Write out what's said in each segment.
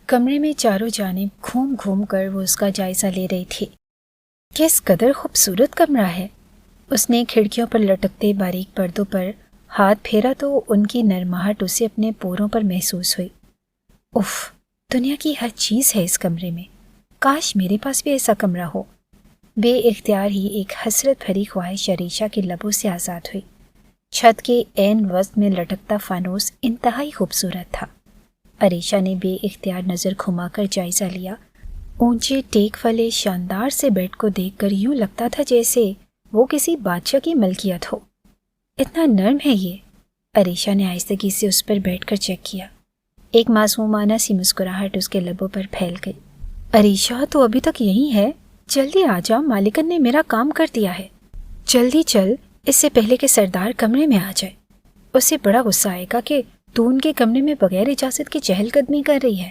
کمرے میں چاروں جانب گھوم گھوم کر وہ اس کا جائزہ لے رہی تھی۔ کس قدر خوبصورت کمرہ ہے۔ اس نے کھڑکیوں پر لٹکتے باریک پردوں پر ہاتھ پھیرا تو ان کی نرماہٹ اسے اپنے پوروں پر محسوس ہوئی۔ اف، دنیا کی ہر چیز ہے اس کمرے میں، کاش میرے پاس بھی ایسا کمرہ ہو۔ بے اختیار ہی ایک حسرت بھری خواہش عریشہ کے لبوں سے آزاد ہوئی۔ چھت کے عین وسط میں لٹکتا فانوس انتہائی خوبصورت تھا۔ عریشہ نے بے اختیار نظر گھما کر جائزہ لیا۔ اونچے ٹیک والے شاندار سے بیڈ کو دیکھ کر یوں لگتا تھا جیسے وہ کسی بادشاہ کی ملکیت ہو۔ اتنا نرم ہے یہ۔ عریشہ نے آہستگی سے اس پر بیٹھ کر چیک کیا۔ ایک معصومانہ سی مسکراہٹ اس کے لبوں پر پھیل گئی۔ عریشہ، تو ابھی تک یہی ہے؟ جلدی آ جا، مالکن نے میرا کام کر دیا ہے۔ جلدی چل، اس سے پہلے کہ سردار کمرے میں آ جائے۔ اسے بڑا غصہ آئے گا کہ تو ان کے کمرے میں بغیر اجازت کے چہل قدمی کر رہی ہے۔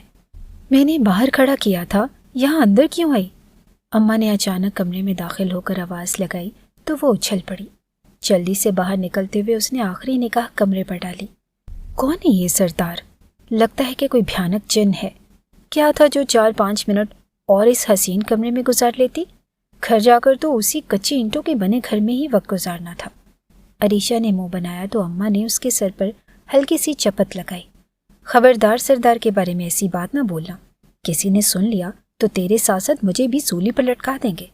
میں نے باہر کھڑا کیا تھا، یہاں اندر کیوں آئی؟ اماں نے اچانک کمرے میں داخل ہو کر آواز لگائی تو وہ اچھل پڑی۔ جلدی سے باہر نکلتے ہوئے اس نے آخری نگاہ کمرے پر ڈالی۔ کون ہے یہ سردار؟ لگتا ہے کہ کوئی بھیانک جن ہے۔ کیا تھا جو 4-5 منٹ اور اس حسین کمرے میں گزار لیتی؟ گھر جا کر تو اسی کچی اینٹوں کے بنے گھر میں ہی وقت گزارنا تھا۔ عریشہ نے منہ بنایا تو اماں نے اس کے سر پر ہلکی سی چپت لگائی۔ خبردار سردار کے بارے میں ایسی بات نہ بولنا، کسی نے سن لیا تو تیرے ساتھ ساتھ مجھے بھی سولی پر لٹکا دیں گے۔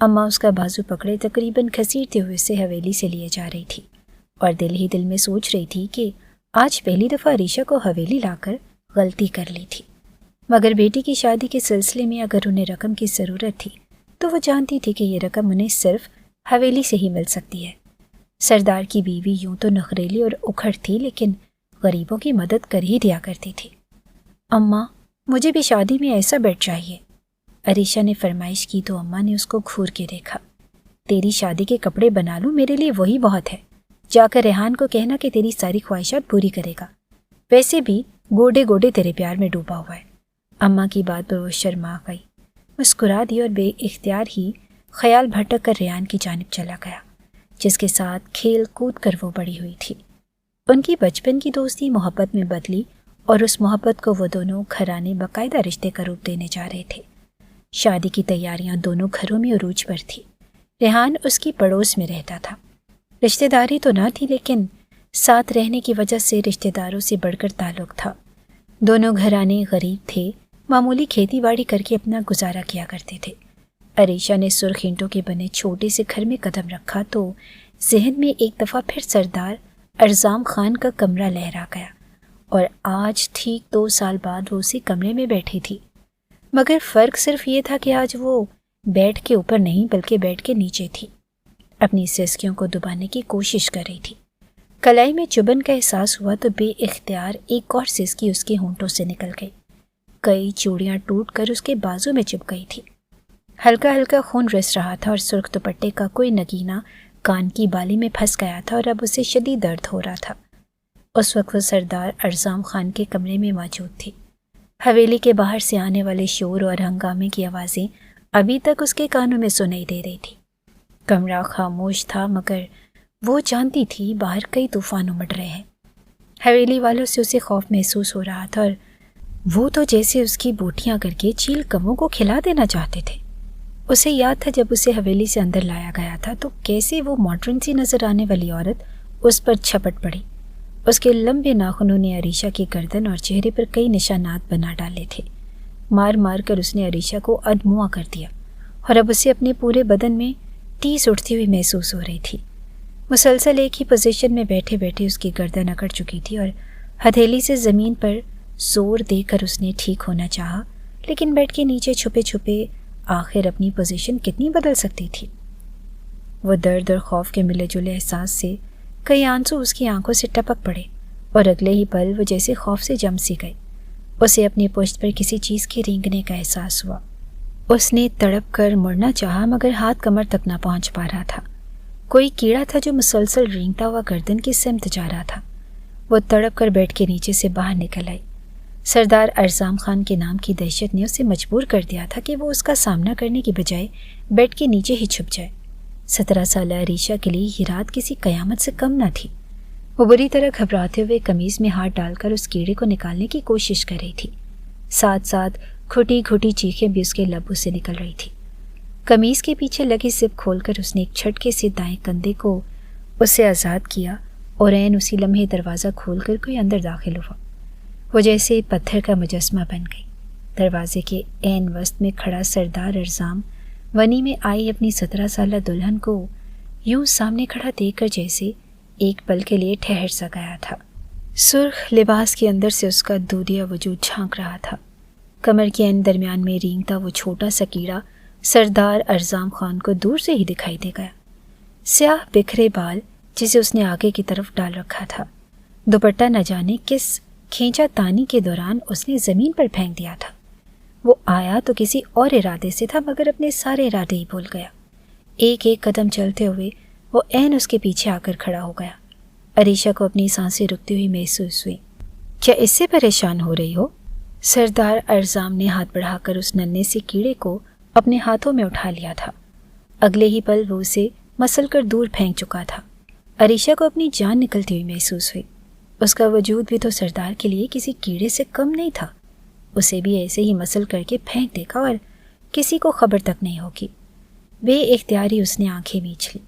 اماں اس کا بازو پکڑے تقریباً گھسیٹتے ہوئے اسے حویلی سے لیے جا رہی تھی اور دل ہی دل میں سوچ رہی تھی کہ آج پہلی دفعہ عریشہ کو حویلی لا کر غلطی کر لی تھی، مگر بیٹی کی شادی کے سلسلے میں اگر انہیں رقم کی ضرورت تھی تو وہ جانتی تھی کہ یہ رقم انہیں صرف حویلی سے ہی مل سکتی ہے۔ سردار کی بیوی یوں تو نخریلی اور اکھڑ تھی، لیکن غریبوں کی مدد کر ہی دیا کرتی تھی۔ اماں، مجھے بھی شادی میں ایسا بیڈ چاہیے، عریشہ نے فرمائش کی تو اماں نے اس کو گھور کے دیکھا۔ تیری شادی کے کپڑے بنا لوں، میرے لیے وہی بہت ہے۔ جا کر ریحان کو کہنا کہ تیری ساری خواہشات پوری کرے گا، ویسے بھی گوڈے گوڈے تیرے پیار میں ڈوبا ہوا ہے۔ اماں کی بات پر وہ شرما گئی، مسکرا دی اور بے اختیار ہی خیال بھٹک کر ریحان کی جانب چلا گیا، جس کے ساتھ کھیل کود کر وہ بڑی ہوئی تھی۔ ان کی بچپن کی دوستی محبت میں بدلی اور اس محبت کو وہ دونوں گھرانے باقاعدہ رشتے کا روپ دینے جا رہے تھے۔ شادی کی تیاریاں دونوں گھروں میں عروج پر تھی۔ ریحان اس کی پڑوس میں رہتا تھا۔ رشتہ داری تو نہ تھی، لیکن ساتھ رہنے کی وجہ سے رشتہ داروں سے بڑھ کر تعلق تھا۔ دونوں گھرانے غریب تھے، معمولی کھیتی باڑی کر کے اپنا گزارا کیا کرتے تھے۔ عریشہ نے سرخ اینٹوں کے بنے چھوٹے سے گھر میں قدم رکھا تو ذہن میں ایک دفعہ پھر سردار ارزام خان کا کمرہ لہرا گیا، اور آج ٹھیک 2 سال بعد وہ اسی کمرے میں بیٹھی تھی، مگر فرق صرف یہ تھا کہ آج وہ بیڈ کے اوپر نہیں بلکہ بیڈ کے نیچے تھی۔ اپنی سسکیوں کو دبانے کی کوشش کر رہی تھی۔ کلائی میں چبھن کا احساس ہوا تو بے اختیار ایک اور سسکی اس کے ہونٹوں سے نکل گئی۔ کئی چوڑیاں ٹوٹ کر اس کے بازو میں چپک گئی تھی۔ ہلکا ہلکا خون رس رہا تھا اور سرخ دوپٹے کا کوئی نگینہ کان کی بالی میں پھنس گیا تھا اور اب اسے شدید درد ہو رہا تھا۔ اس وقت وہ سردار ارزام خان کے کمرے میں موجود تھی۔ حویلی کے باہر سے آنے والے شور اور ہنگامے کی آوازیں ابھی تک اس کے کانوں میں سنائی دے رہی تھی۔ کمرہ خاموش تھا، مگر وہ جانتی تھی باہر کئی طوفان امڑ رہے ہیں۔ حویلی والوں سے اسے خوف محسوس ہو رہا تھا اور وہ تو جیسے اس کی بوٹیاں کر کے چیل کموں کو کھلا دینا چاہتے تھے۔ اسے یاد تھا جب اسے حویلی سے اندر لایا گیا تھا تو کیسے وہ ماڈرن سی نظر آنے والی عورت اس پر چھپٹ پڑی۔ اس کے لمبے ناخنوں نے عریشہ کی گردن اور چہرے پر کئی نشانات بنا ڈالے تھے۔ مار مار کر اس نے عریشہ کو ادموا کر دیا اور اب اسے اپنے پورے بدن میں ٹیس اٹھتی ہوئی محسوس ہو رہی تھی۔ مسلسل ایک ہی پوزیشن میں بیٹھے بیٹھے اس کی گردن اکڑ چکی تھی اور ہتھیلی سے زمین پر زور دے کر اس نے ٹھیک ہونا چاہا، لیکن بیڈ کے نیچے چھپے چھپے آخر اپنی پوزیشن کتنی بدل سکتی تھی؟ وہ درد اور خوف کے ملے جلے احساس سے کئی آنسو اس کی آنکھوں سے ٹپک پڑے اور اگلے ہی پل وہ جیسے خوف سے جم سی گئی۔ اسے اپنی پشت پر کسی چیز کے رینگنے کا احساس ہوا۔ اس نے تڑپ کر مڑنا چاہا مگر ہاتھ کمر تک نہ پہنچ پا رہا تھا۔ کوئی کیڑا تھا جو مسلسل رینگتا ہوا گردن کی سمت جا رہا تھا۔ وہ تڑپ کر بیڈ کے نیچے سے باہر نکل آئی۔ سردار ارزام خان کے نام کی دہشت نے اسے مجبور کر دیا تھا کہ وہ اس کا سامنا کرنے کی بجائے بیڈ کے نیچے ہی چھپ جائے۔ 17 سالہ عریشہ کے لیے یہ رات کسی قیامت سے کم نہ تھی۔ وہ بری طرح گھبراتے ہوئے قمیض میں ہاتھ ڈال کر اس کیڑے کو نکالنے کی کوشش کر رہی تھی۔ साथ साथ घुटी घुटी चीखें भी उसके लबों से निकल रही थी। कमीज के पीछे लगी जिप खोलकर उसने एक झटके से दाएं कंधे को उससे आज़ाद किया और ऐन उसी लम्हे दरवाज़ा खोलकर कोई अंदर दाखिल हुआ। वो जैसे पत्थर का मुजस्मा बन गई। दरवाजे के ऐन वस्त में खड़ा सरदार अर्जाम वनी में आई अपनी 17 साला दुल्हन को यूं सामने खड़ा देखकर जैसे एक पल के लिए ठहर सा गया था। सुर्ख लिबास के अंदर से उसका दूधिया वजूद झांक रहा था। कमर के ऐन दरमियान में रेंगता वो छोटा सा कीड़ा सरदार अर्जाम खान को दूर से ही दिखाई दे गया। स्याह बिखरे बाल जिसे उसने आगे की तरफ डाल रखा था, दुपट्टा न जाने किस खींचा तानी के दौरान उसने ज़मीन पर फेंक दिया था। वो आया तो किसी और इरादे से था, मगर अपने सारे इरादे ही भूल गया। एक एक कदम चलते हुए वो ऐन उसके पीछे आकर खड़ा हो गया। अरीशा को अपनी सांसें रुकती हुई महसूस हुई। क्या इससे परेशान हो रही हो? सरदार अर्जाम ने हाथ बढ़ाकर उस नन्हे से कीड़े को अपने हाथों में उठा लिया था। अगले ही पल वो उसे मसल कर दूर फेंक चुका था। अरीशा को अपनी जान निकलती हुई महसूस हुई। उसका वजूद भी तो सरदार के लिए किसी कीड़े से कम नहीं था। उसे भी ऐसे ही मसल करके फेंक देगा और किसी को खबर तक नहीं होगी। बेइख्तियारी उसने आंखें मींच ली।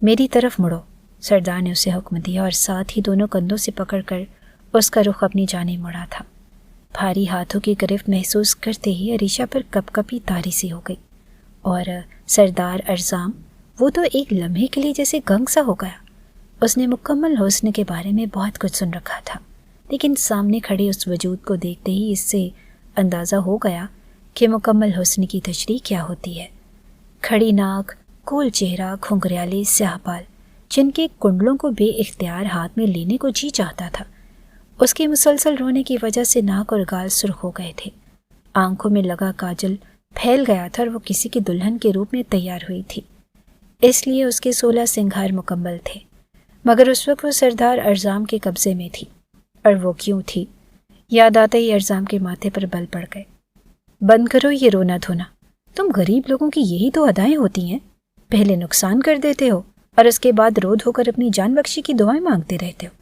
मेरी तरफ मुड़ो, सरदार ने उसे हुक्म दिया और साथ ही दोनों कंधों से पकड़कर उसका रुख अपनी जानिब मुड़ा था। भारी हाथों की गिरफ्त महसूस करते ही अरीशा पर कपकपी तारी सी हो गई और सरदार अर्जाम वो तो एक लम्हे के लिए जैसे गंग सा हो गया। उसने मुकम्मल हुस्न के बारे में बहुत कुछ सुन रखा था, लेकिन सामने खड़े उस वजूद को देखते ही इससे अंदाज़ा हो गया कि मुकम्मल हुस्न की तशरीह क्या होती है। खड़ी नाक, गोल चेहरा, घुंघराले स्याह बाल, जिनके कुंडलों को बेइख्तियार हाथ में लेने को जी चाहता था। उसके मुसलसल रोने की वजह से नाक और गाल सुर्ख हो गए थे। आंखों में लगा काजल फैल गया था और वो किसी की दुल्हन के रूप में तैयार हुई थी, इसलिए उसके 16 सिंगार मुकम्मल थे। मगर उस वक्त वो सरदार अर्जाम के कब्जे में थी। और वो क्यों थी, याद आते ही अर्जाम के माथे पर बल पड़ गए। बंद करो ये रोना धोना, तुम गरीब लोगों की यही तो अदाएं होती हैं। पहले नुकसान कर देते हो और उसके बाद रो धोकर अपनी जान बख्शी की दुआएं मांगते रहते हो।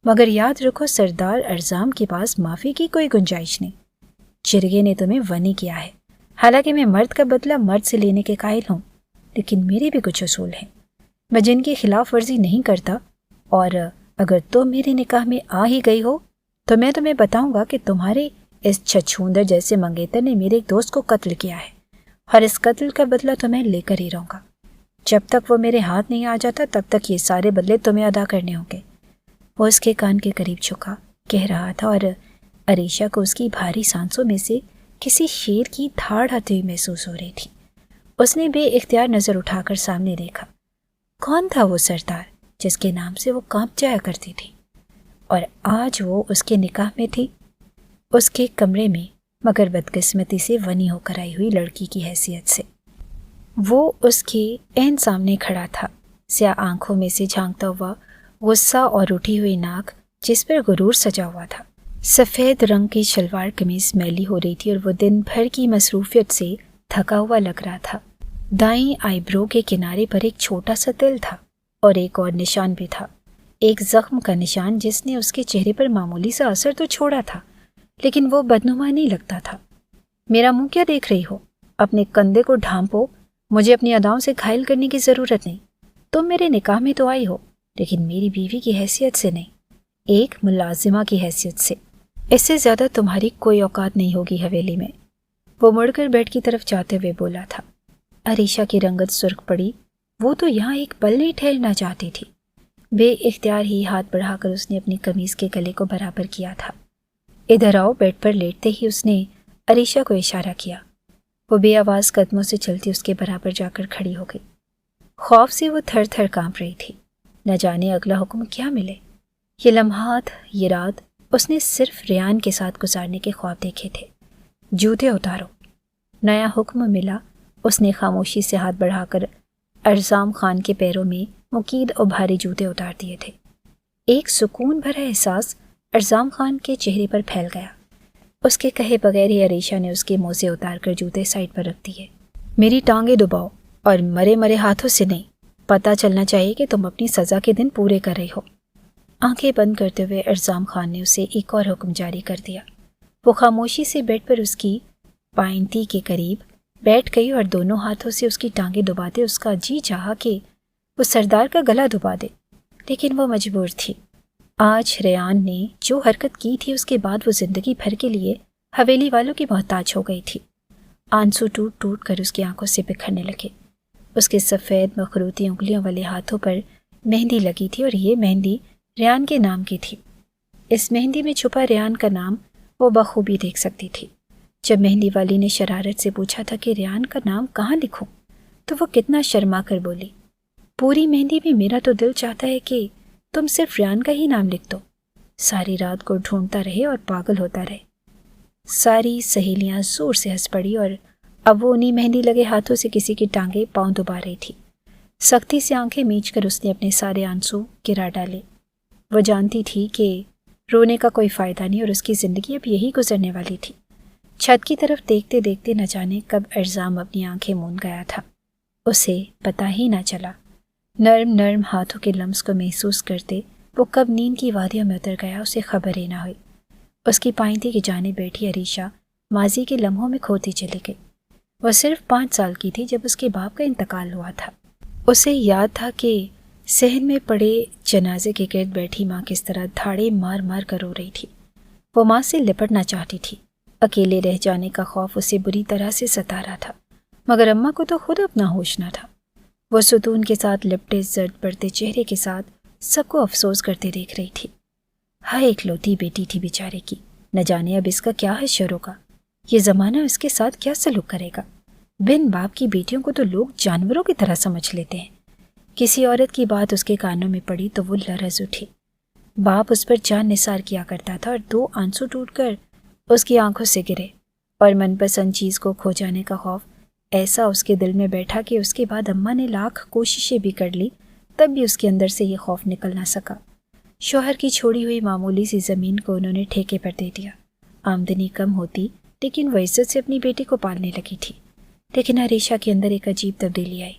मगर याद रखो, सरदार अर्जाम के पास माफ़ी की कोई गुंजाइश नहीं। चिरगे ने तुम्हें वनी किया है। हालांकि मैं मर्द का बदला मर्द से लेने के कायल हूँ, लेकिन मेरे भी कुछ उसूल हैं। मैं जिनकी खिलाफ वर्जी नहीं करता, और अगर तुम मेरे निकाह में आ ही गई हो तो मैं तुम्हें बताऊंगा कि तुम्हारे इस छछूंदर जैसे मंगेतर ने मेरे एक दोस्त को कत्ल किया है और इस कत्ल का बदला तो मैं लेकर ही रहूँगा। जब तक वो मेरे हाथ नहीं आ जाता तब तक ये सारे बदले तुम्हें अदा करने होंगे। वो उसके कान के करीब झुका कह रहा था और अरीशा को उसकी भारी सांसों में से किसी शेर की धाड़ आती हुई महसूस हो रही थी। उसने बेइख्तियार नज़र उठाकर सामने देखा। कौन था वो सरदार जिसके नाम से वो कांप जाया करती थी, और आज वो उसके निकाह में थी, उसके कमरे में, मगर बदकिस्मती से वनी होकर आई हुई लड़की की हैसियत से। वो उसके ऐन सामने खड़ा था, स्याह आंखों में से झांकता हुआ गुस्सा और उठी हुई नाक जिस पर गुरूर सजा हुआ था। सफ़ेद रंग की शलवार कमीज मैली हो रही थी और वो दिन भर की मसरूफियत से थका हुआ लग रहा था। दाईं आईब्रो के किनारे पर एक छोटा सा तिल था और एक और निशान भी था, एक जख्म का निशान जिसने उसके चेहरे पर मामूली सा असर तो छोड़ा था, लेकिन वो बदनुमा नहीं लगता था। मेरा मुंह क्या देख रही हो? अपने कंधे को ढांपो। मुझे अपनी अदाओं से घायल करने की ज़रूरत नहीं। तुम मेरे निकाह में तो आई हो, लेकिन मेरी बीवी की हैसियत से नहीं, एक मुलाजिमा की हैसियत से। इससे ज़्यादा तुम्हारी कोई औकात नहीं होगी हवेली में। वो मुड़कर बेड की तरफ जाते हुए बोला था। अरीशा की रंगत सुर्ख पड़ी। वो तो यहाँ एक पल नहीं ठहरना चाहती थी। बेइख्तियार ही हाथ बढ़ाकर उसने अपनी कमीज़ के गले को बराबर किया था। इधर आओ। बेड पर लेटते ही उसने अरीशा को इशारा किया। वो बेआवाज़ कदमों से चलती उसके बराबर जाकर खड़ी हो गई। खौफ से वो थर थर काँप रही थी। न जाने अगला हुक्म क्या मिले। ये लम्हात, ये रात उसने सिर्फ रियान के साथ गुजारने के ख्वाब देखे थे। जूते उतारो। नया हुक्म मिला। उसने खामोशी से हाथ बढ़ाकर अर्जाम खान के पैरों में मुकीद और भारी जूते उतार दिए थे। एक सुकून भरा एहसास अर्जाम खान के चेहरे पर फैल गया। उसके कहे बगैर ही अरीशा ने उसके मोज़े उतार कर जूते साइड पर रख दिए। मेरी टांगें दबाओ, और मरे मरे हाथों से नहीं। पता चलना चाहिए कि तुम अपनी सज़ा के दिन पूरे कर रही हो। आंखें बंद करते हुए अर्जाम खान ने उसे एक और हुक्म जारी कर दिया। وہ خاموشی سے بیڈ پر اس کی پائنتی کے قریب بیٹھ گئی اور دونوں ہاتھوں سے اس کی ٹانگیں دباتے اس کا جی چاہا کہ وہ سردار کا گلا دبا دے، لیکن وہ مجبور تھی۔ آج ریان نے جو حرکت کی تھی اس کے بعد وہ زندگی بھر کے لیے حویلی والوں کی محتاج ہو گئی تھی۔ آنسو ٹوٹ ٹوٹ کر اس کی آنکھوں سے بکھرنے لگے۔ اس کے سفید مخروطی انگلیوں والے ہاتھوں پر مہندی لگی تھی اور یہ مہندی ریان کے نام کی تھی۔ اس مہندی میں چھپا ریان کا نام وہ بخوبی دیکھ سکتی تھی۔ جب مہندی والی نے شرارت سے پوچھا تھا کہ ریان کا نام کہاں لکھوں تو وہ کتنا شرما کر بولی، پوری مہندی میں میرا تو دل چاہتا ہے کہ تم صرف ریان کا ہی نام لکھ دو، ساری رات کو ڈھونڈتا رہے اور پاگل ہوتا رہے۔ ساری سہیلیاں زور سے ہنس پڑی اور اب وہ انہی مہندی لگے ہاتھوں سے کسی کی ٹانگیں پاؤں دبا رہی تھی۔ سختی سے آنکھیں میچ کر اس نے اپنے سارے آنسو گرا ڈالے۔ وہ جانتی تھی کہ رونے کا کوئی فائدہ نہیں اور اس کی زندگی اب یہی گزرنے والی تھی۔ چھت کی طرف دیکھتے دیکھتے نہ جانے کب ارزام اپنی آنکھیں مون گیا تھا، اسے پتہ ہی نہ چلا۔ نرم نرم ہاتھوں کے لمس کو محسوس کرتے وہ کب نیند کی وادیوں میں اتر گیا اسے خبر ہی نہ ہوئی۔ اس کی پائنتی کی جانب بیٹھی عریشہ ماضی کے لمحوں میں کھوتی چلی گئی۔ وہ صرف 5 سال کی تھی جب اس کے باپ کا انتقال ہوا تھا۔ اسے یاد تھا کہ صحن میں پڑے جنازے کے گرد بیٹھی ماں کس طرح دھاڑے مار مار کر رو رہی تھی۔ وہ ماں سے لپٹنا چاہتی تھی، اکیلے رہ جانے کا خوف اسے بری طرح سے ستا رہا تھا، مگر اماں کو تو خود اپنا ہوش نہ تھا۔ وہ ستون کے ساتھ لپٹے زرد پڑتے چہرے کے ساتھ سب کو افسوس کرتے دیکھ رہی تھی۔ ہائے اکلوتی بیٹی تھی بیچارے کی، نہ جانے اب اس کا کیا حشر ہوگا، یہ زمانہ اس کے ساتھ کیا سلوک کرے گا۔ بن باپ کی بیٹیوں کو تو لوگ جانوروں کی طرح سمجھ لیتے ہیں۔ کسی عورت کی بات اس کے کانوں میں پڑی تو وہ لرز اٹھی۔ باپ اس پر جان نثار کیا کرتا تھا اور 2 آنسو ٹوٹ کر اس کی آنکھوں سے گرے، اور من پسند چیز کو کھو جانے کا خوف ایسا اس کے دل میں بیٹھا کہ اس کے بعد اماں نے لاکھ کوششیں بھی کر لی تب بھی اس کے اندر سے یہ خوف نکل نہ سکا۔ شوہر کی چھوڑی ہوئی معمولی سی زمین کو انہوں نے ٹھیکے پر دے دیا۔ آمدنی کم ہوتی لیکن وہ عزت سے اپنی بیٹی کو پالنے لگی تھی۔ لیکن عریشہ کے اندر ایک عجیب تبدیلی آئی۔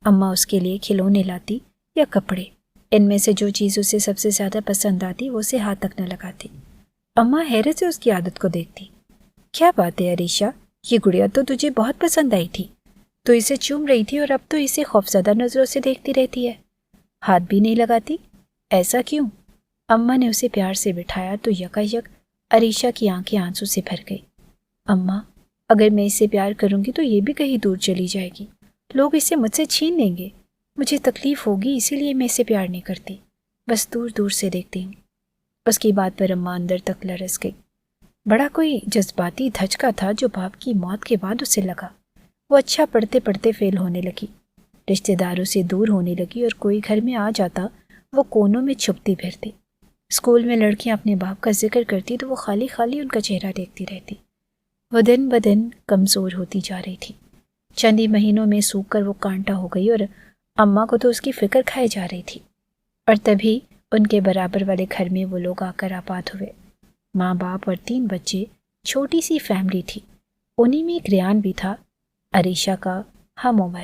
اماں اس کے لیے کھلونے لاتی یا کپڑے، ان میں سے جو چیز اسے سب سے زیادہ پسند آتی وہ اسے ہاتھ تک نہ لگاتی۔ اماں حیرت سے اس کی عادت کو دیکھتی۔ کیا بات ہے عریشہ، یہ گڑیا تو تجھے بہت پسند آئی تھی، تو اسے چوم رہی تھی اور اب تو اسے خوفزدہ نظروں سے دیکھتی رہتی ہے، ہاتھ بھی نہیں لگاتی، ایسا کیوں؟ اماں نے اسے پیار سے بٹھایا تو یکایک عریشہ کی آنکھیں آنسو سے بھر گئی۔ اماں، اگر میں اسے پیار کروں گی تو یہ بھی کہیں دور چلی جائے گی، لوگ اسے مجھ سے چھین لیں گے، مجھے تکلیف ہوگی، اسی لیے میں اسے پیار نہیں کرتی، بس دور دور سے دیکھتی ہوں۔ اس کی بات پر اماں اندر تک لرز گئی۔ بڑا کوئی جذباتی دھچکا تھا جو باپ کی موت کے بعد اسے لگا۔ وہ اچھا پڑھتے پڑھتے فیل ہونے لگی، رشتہ داروں سے دور ہونے لگی اور کوئی گھر میں آ جاتا وہ کونوں میں چھپتی پھرتی۔ اسکول میں لڑکیاں اپنے باپ کا ذکر کرتی تو وہ خالی خالی ان کا چہرہ دیکھتی رہتی۔ وہ دن بدن کمزور ہوتی جا رہی تھی، چند ہی مہینوں میں سوکھ کر وہ کانٹا ہو گئی اور اماں کو تو اس کی فکر کھائے جا رہی تھی۔ اور تبھی ان کے برابر والے گھر میں وہ لوگ آ کر آباد ہوئے، ماں باپ اور 3 بچے، چھوٹی سی فیملی تھی۔ انہی میں ایک ریان بھی تھا، عریشہ کا ہم عمر۔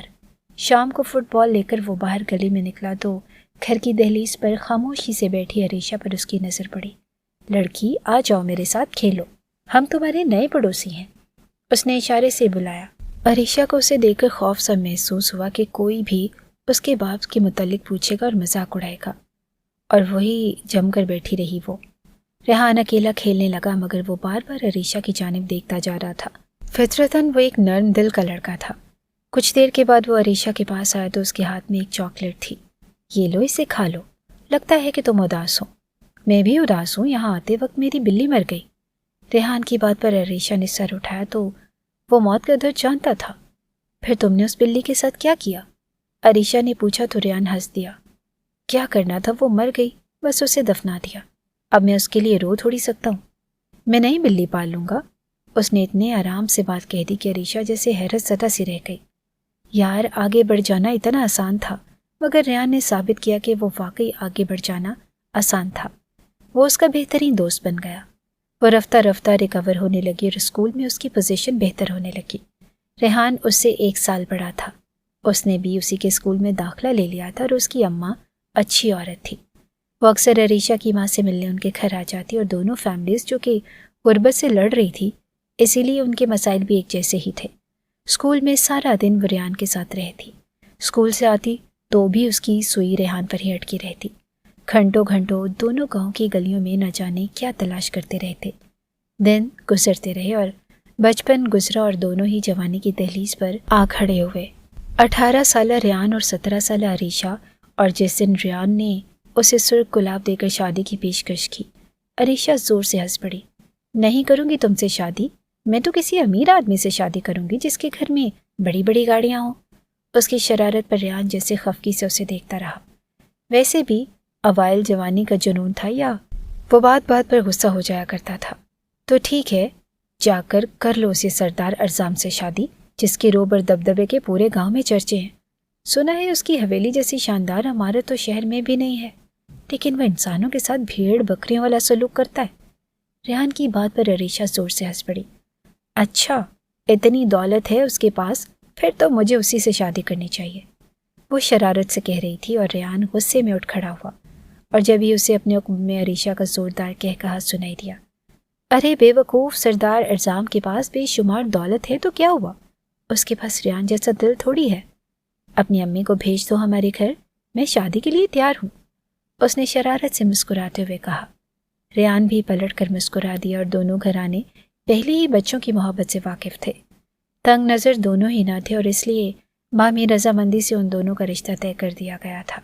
شام کو فٹ بال لے کر وہ باہر گلی میں نکلا تو گھر کی دہلیز پر خاموشی سے بیٹھی عریشہ پر اس کی نظر پڑی۔ لڑکی، آ جاؤ میرے ساتھ کھیلو، ہم تمہارے نئے پڑوسی ہیں، اس نے اشارے سے بلایا۔ عریشہ کو اسے دیکھ کر خوف سا محسوس ہوا کہ کوئی بھی اس کے باپ کے متعلق پوچھے گا اور مذاق اڑائے گا، اور وہی جم کر بیٹھی رہی۔ وہ ریحان اکیلا کھیلنے لگا مگر وہ بار بار عریشہ کی جانب دیکھتا جا رہا تھا۔ فطرتاً وہ ایک نرم دل کا لڑکا تھا۔ کچھ دیر کے بعد وہ عریشہ کے پاس آیا تو اس کے ہاتھ میں ایک چاکلیٹ تھی۔ یہ لو، اسے کھا لو، لگتا ہے کہ تم اداس ہو۔ میں بھی اداس ہوں، یہاں آتے وقت میری بلی مر گئی۔ ریحان کی بات پر عریشہ نے سر اٹھایا تو وہ موت کا درد جانتا تھا۔ پھر تم نے اس بلی کے ساتھ کیا کیا؟ عریشہ نے پوچھا تو ریحان ہنس دیا۔ کیا کرنا تھا، وہ مر گئی، بس اسے دفنا دیا، اب میں اس کے لیے رو تھوڑی سکتا ہوں۔ میں نئی بلی پال لوں گا، اس نے اتنے آرام سے بات کہہ دی کہ عریشہ جیسے حیرت زدہ سی رہ گئی۔ یار، آگے بڑھ جانا اتنا آسان تھا، مگر ریحان نے ثابت کیا کہ وہ واقعی آگے بڑھ جانا آسان تھا۔ وہ اس کا بہترین دوست بن گیا۔ وہ رفتہ رفتہ ریکور ہونے لگی اور اسکول میں اس کی پوزیشن بہتر ہونے لگی۔ ریحان اس سے 1 سال بڑا تھا، اس نے بھی اسی کے اسکول میں داخلہ لے لیا تھا اور اس کی اماں اچھی عورت تھی۔ وہ اکثر عریشہ کی ماں سے ملنے ان کے گھر آ جاتی اور دونوں فیملیز جو کہ गुर्बत से लड़ रही थी, इसीलिए उनके मसाइल भी एक जैसे ही थे। स्कूल में सारा दिन वो रेहान के साथ रहती। स्कूल से आती तो भी उसकी सुई रेहान पर ही अटकी रहती। घंटों घंटों दोनों गांव की गलियों में न जाने क्या तलाश करते रहते। दिन गुजरते रहे और बचपन गुजरा और दोनों ही जवानी की दहलीज पर आ खड़े हुए। 18 साल रेहान और 17 साल अरीशा। और जिस दिन रेहान ने उसे सुर्ख गुलाब देकर शादी की पेशकश की, अरीशा जोर से हंस पड़ी। नहीं करूँगी तुमसे शादी, मैं तो किसी अमीर आदमी से शादी करूँगी जिसके घर में बड़ी बड़ी गाड़ियाँ हों। उसकी शरारत पर रेहान जैसे खफकी से उसे देखता रहा। वैसे भी अवाइल जवानी का जुनून था या वो बात बात पर गुस्सा हो जाया करता था। तो ठीक है, जाकर कर लो उसे सरदार अर्जाम से शादी, जिसके रोब और दबदबे के पूरे गांव में चर्चे हैं। सुना है उसकी हवेली जैसी शानदार इमारत तो शहर में भी नहीं है, लेकिन वह इंसानों के साथ भेड़ बकरियों वाला सलूक करता है। रेहान की बात पर अरीशा जोर से हंस पड़ी। अच्छा, इतनी दौलत है उसके पास, फिर तो मुझे उसी से शादी करनी चाहिए, वो शरारत से कह रही थी। और रेहान गुस्से में उठ खड़ा हुआ और जब ही उसे अपने हुक्म में अरीशा का जोरदार कहकहा सुनाई दिया। अरे बेवकूफ़, सरदार अर्जाम के पास बेशुमार दौलत है तो क्या हुआ, उसके पास रेहान जैसा दिल थोड़ी है। अपनी अम्मी को भेज दो हमारे घर, मैं शादी के लिए तैयार हूँ, उसने शरारत से मुस्कुराते हुए कहा। रेहान भी पलट कर मुस्कुरा दिया और दोनों घराने पहले ही बच्चों की मोहब्बत से वाकिफ थे। तंग नज़र दोनों ही न थे और इसलिए माँ में रजामंदी से उन दोनों का रिश्ता तय कर दिया गया था।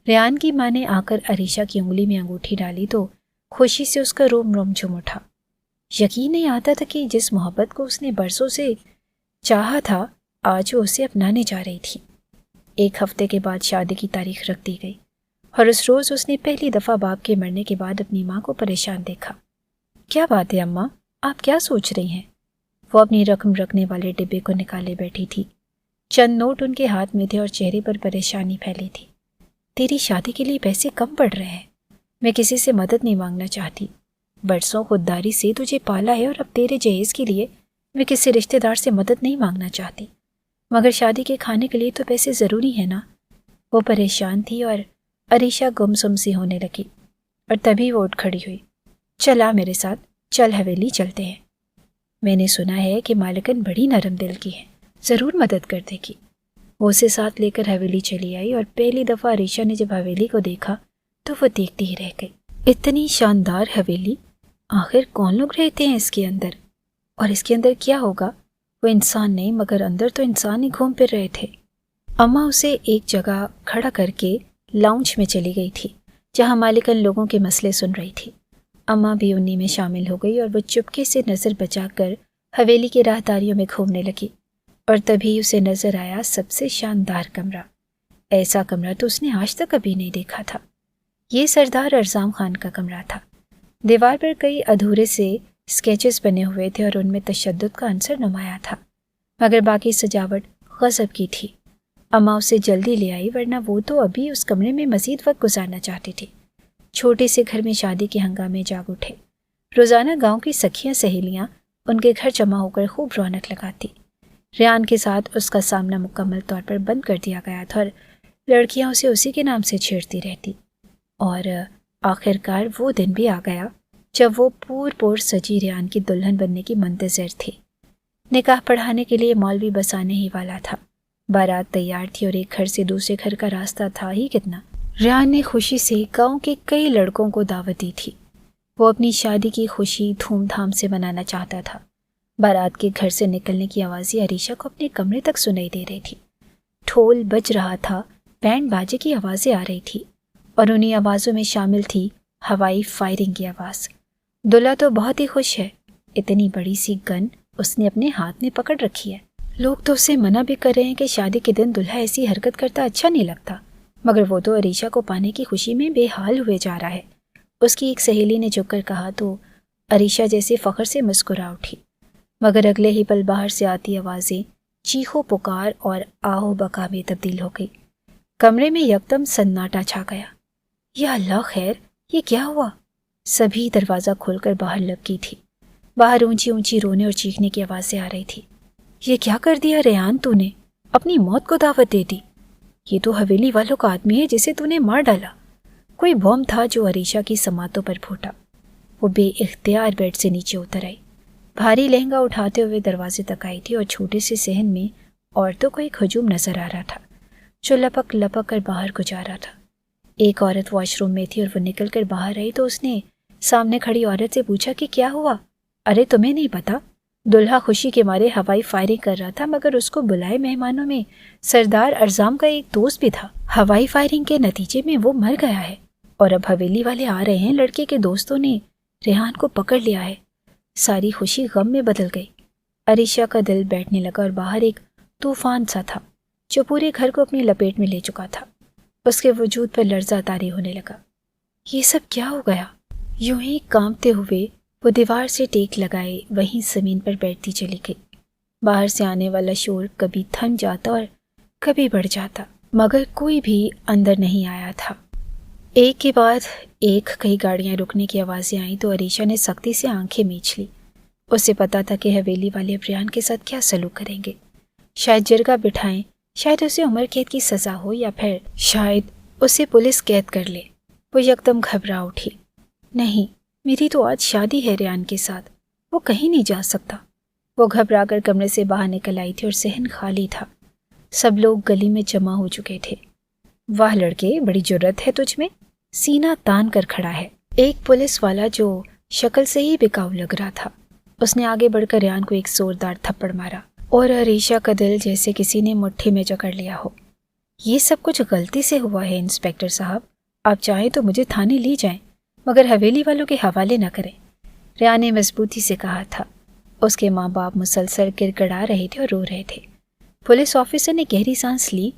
रेहान की माँ ने आकर अरीशा की उंगली में अंगूठी डाली तो खुशी से उसका रोम रोम झूम उठा। यकीन नहीं आता था कि जिस मोहब्बत को उसने बरसों से चाहा था, आज वो उसे अपनाने जा रही थी। एक हफ्ते के बाद शादी की तारीख रख दी गई और उस रोज़ उसने पहली दफ़ा बाप के मरने के बाद अपनी माँ को परेशान देखा। क्या बात है अम्मा, आप क्या सोच रही हैं? वो अपनी रकम रखने वाले डिब्बे को निकाले बैठी थी। चंद नोट उनके हाथ में थे और चेहरे पर परेशानी फैली थी। तेरी शादी के लिए पैसे कम पड़ रहे हैं, मैं किसी से मदद नहीं मांगना चाहती। बरसों खुददारी से तुझे पाला है और अब तेरे जहेज़ के लिए मैं किसी रिश्तेदार से मदद नहीं मांगना चाहती, मगर शादी के खाने के लिए तो पैसे ज़रूरी है ना। वो परेशान थी और अरीशा गुमसुम सी होने लगी और तभी वो उठ खड़ी हुई। चला मेरे साथ, चल हवेली चलते हैं। मैंने सुना है कि मालिकन बड़ी नरम दिल की है, ज़रूर मदद कर देगी। वो उसे साथ लेकर हवेली चली आई और पहली दफ़ा अरीशा ने जब हवेली को देखा तो वो देखती ही रह गई। इतनी शानदार हवेली, आखिर कौन लोग रहते हैं इसके अंदर, और इसके अंदर क्या होगा? वो इंसान नहीं मगर अंदर तो इंसान ही घूम फिर रहे थे। अम्मा उसे एक जगह खड़ा करके लाउंज में चली गई थी जहाँ मालिकन लोगों के मसले सुन रही थी। अम्मा भी उन्हीं में शामिल हो गई और वो चुपके से नज़र बचाकर हवेली के राहदारियों में घूमने लगी। और तभी उसे नज़र आया सबसे शानदार कमरा। ऐसा कमरा तो उसने आज तक कभी नहीं देखा था। ये सरदार अर्जाम खान का कमरा था। दीवार पर कई अधूरे से स्केचेस बने हुए थे और उनमें तशद्दुद का अंसर नुमाया था, मगर बाकी सजावट गज़ब की थी। अम्मा उसे जल्दी ले आई, वरना वो तो अभी उस कमरे में मज़ीद वक्त गुजारना चाहती थी। छोटे से घर में शादी के हंगामे जाग उठे। रोज़ाना गांव की सखियां सहेलियां उनके घर जमा होकर खूब रौनक लगाती। रेहान के साथ उसका सामना मुकम्मल तौर पर बंद कर दिया गया था और लड़कियां उसे उसी के नाम से छेड़ती रहती। और आखिरकार वो दिन भी आ गया जब वो पूर सजी रेहान की दुल्हन बनने की मंतज़र थी। निकाह पढ़ाने के लिए मौलवी बस आने ही वाला था। बारात तैयार थी और एक घर से दूसरे घर का रास्ता था ही कितना। रेहान ने खुशी से गांव के कई लड़कों को दावत दी थी। वो अपनी शादी की खुशी धूमधाम से मनाना चाहता था। बारात के घर से निकलने की आवाज़ें अरीशा को अपने कमरे तक सुनाई दे रही थी। ढोल बज रहा था, बैंड बाजे की आवाज़ें आ रही थी और उन्हीं आवाज़ों में शामिल थी हवाई फायरिंग की आवाज़। दूल्हा तो बहुत ही खुश है, इतनी बड़ी सी गन उसने अपने हाथ में पकड़ रखी है। लोग तो उसे मना भी कर रहे हैं कि शादी के दिन दूल्हा ऐसी हरकत करता अच्छा नहीं लगता, मगर वो तो अरीशा को पाने की खुशी में बेहाल हुए जा रहा है। उसकी एक सहेली ने झुककर कहा तो अरीशा जैसे फ़ख्र से मुस्कुरा उठी, मगर अगले ही पल बाहर से आती आवाज़ें चीखो पुकार और आओ बका में तब्दील हो गई। कमरे में यकदम सन्नाटा छा गया। या अल्लाह खैर, ये क्या हुआ? सभी दरवाज़ा खोलकर बाहर लपकी थी। बाहर ऊंची ऊंची रोने और चीखने की आवाज़ें आ रही थी। ये क्या कर दिया रेहान तूने? अपनी मौत को दावत दे दी। ये तो हवेली वालों का आदमी है जिसे तूने मार डाला। कोई बॉम्ब था जो अरीशा की समातों पर फूटा। वो बेइख्तियार बेड से नीचे उतर आई। भारी लहंगा उठाते हुए दरवाजे तक आई थी और छोटे से सहन में औरतों को एक हजूम नजर आ रहा था जो लपक लपक कर बाहर को जा रहा था। एक औरत वॉशरूम में थी और वो निकल कर बाहर आई तो उसने सामने खड़ी औरत से पूछा कि क्या हुआ? अरे तुम्हें नहीं पता? दुल्हा खुशी के मारे हवाई फायरिंग कर रहा था, मगर उसको बुलाए मेहमानों में सरदार अर्जाम का एक दोस्त भी था। हवाई फायरिंग के नतीजे में वो मर गया है और अब हवेली वाले आ रहे हैं। लड़के के दोस्तों ने रेहान को पकड़ लिया है। सारी खुशी गम में बदल गई। अरीशा का दिल बैठने लगा और बाहर एक तूफान सा था जो पूरे घर को अपनी लपेट में ले चुका था। उसके वजूद पर लर्जा तारी होने लगा। ये सब क्या हो गया? यूं ही कांपते हुए वो दीवार से टेक लगाए वहीं जमीन पर बैठती चली गई। बाहर से आने वाला शोर कभी थम जाता और कभी बढ़ जाता, मगर कोई भी अंदर नहीं आया था। एक के बाद एक कई गाड़ियां रुकने की आवाज़ें आई तो अरीशा ने सख्ती से आंखें मींच ली। उसे पता था कि हवेली वाले रेहान के साथ क्या सलूक करेंगे। शायद जिरगा बिठाएं, शायद उसे उम्र कैद की सज़ा हो, या फिर शायद उसे पुलिस कैद कर ले। वो यकदम घबरा उठी। नहीं, मेरी तो आज शादी है रेहान के साथ, वो कहीं नहीं जा सकता। वो घबरा कर कमरे से बाहर निकल आई थी और सहन खाली था। सब लोग गली में जमा हो चुके थे। वाह लड़के, बड़ी जुर्रत है तुझ में, सीना तान कर खड़ा है। एक पुलिस वाला जो शक्ल से ही बिकाऊ लग रहा था, उसने आगे बढ़कर रेहान को एक जोरदार थप्पड़ मारा और अरीशा का दिल जैसे किसी ने मुट्ठी में जकड़ लिया हो। ये सब कुछ गलती से हुआ है इंस्पेक्टर साहब, आप चाहें तो मुझे थाने ले जाएं, मगर हवेली वालों के हवाले न करें, रेहान ने मजबूती से कहा था। उसके माँ बाप मुसलसल गिड़गिड़ा रहे थे और रो रहे थे। पुलिस ऑफिसर ने गहरी सांस ली।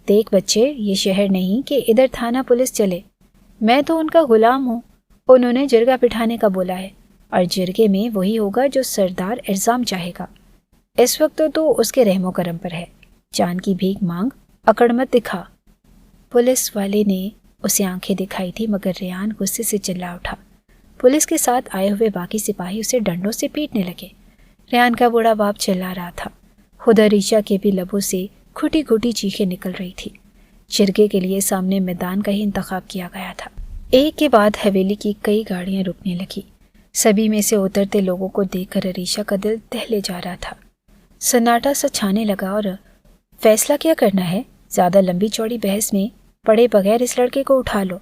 देख बच्चे, ये शहर नहीं कि इधर थाना पुलिस चले। मैं तो उनका गुलाम हूँ। उन्होंने जिरगा बिठाने का बोला है और जिरगे में वही होगा जो सरदार अर्जाम चाहेगा। इस वक्त तो उसके रहमो करम पर है। जान की भीख मांग, अकड़ मत दिखा। पुलिस वाले ने उसे आंखें दिखाई थी, मगर रेहान गुस्से से चिल्ला उठा। पुलिस के साथ आए हुए बाकी सिपाही उसे डंडों से पीटने लगे। रेहान का बूढ़ा बाप चिल्ला रहा था। खुद अरीशा के भी लबों से घुटी घुटी चीखें निकल रही थी। जिरगे के लिए सामने मैदान का ही इंतखाब किया गया था। एक के बाद हवेली की कई गाड़ियां रुकने लगी। सभी में से उतरते लोगों को देखकर अरीशा का दिल दहले जा रहा था। सन्नाटा सा छाने लगा। और फैसला क्या करना है? ज्यादा लंबी चौड़ी बहस में पड़े बगैर इस लड़के को उठा लो।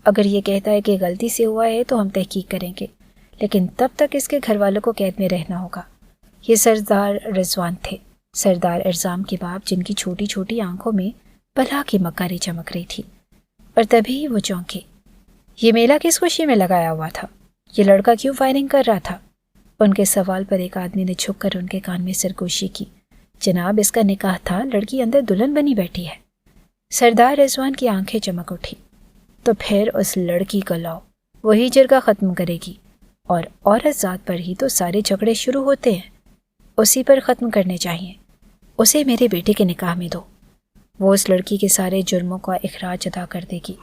अगर ये कहता है कि गलती से हुआ है तो हम तहकीक करेंगे, लेकिन तब तक इसके घर वालों को कैद में रहना होगा। ये सरदार रिजवान थे, सरदार अर्जाम के बाप, जिनकी छोटी छोटी आंखों में बला की मक्कारी चमक रही थी। और तभी वो चौंके। ये मेला किस खुशी में लगाया हुआ था? ये लड़का क्यों फायरिंग कर रहा था? उनके सवाल पर एक आदमी ने झुककर उनके कान में सरगोशी की। जनाब, इसका निकाह था, लड़की अंदर दुल्हन बनी बैठी है। सरदार रिजवान की आंखें चमक उठी। तो फिर उस लड़की को लाओ, वही जिरगा ख़त्म करेगी। और औरत ज़ात पर ही तो सारे झगड़े शुरू होते हैं, उसी पर ख़त्म करने चाहिए। उसे मेरे बेटे के निकाह में दो, वो उस लड़की के सारे जुर्मों का इखराज अदा कर देगी।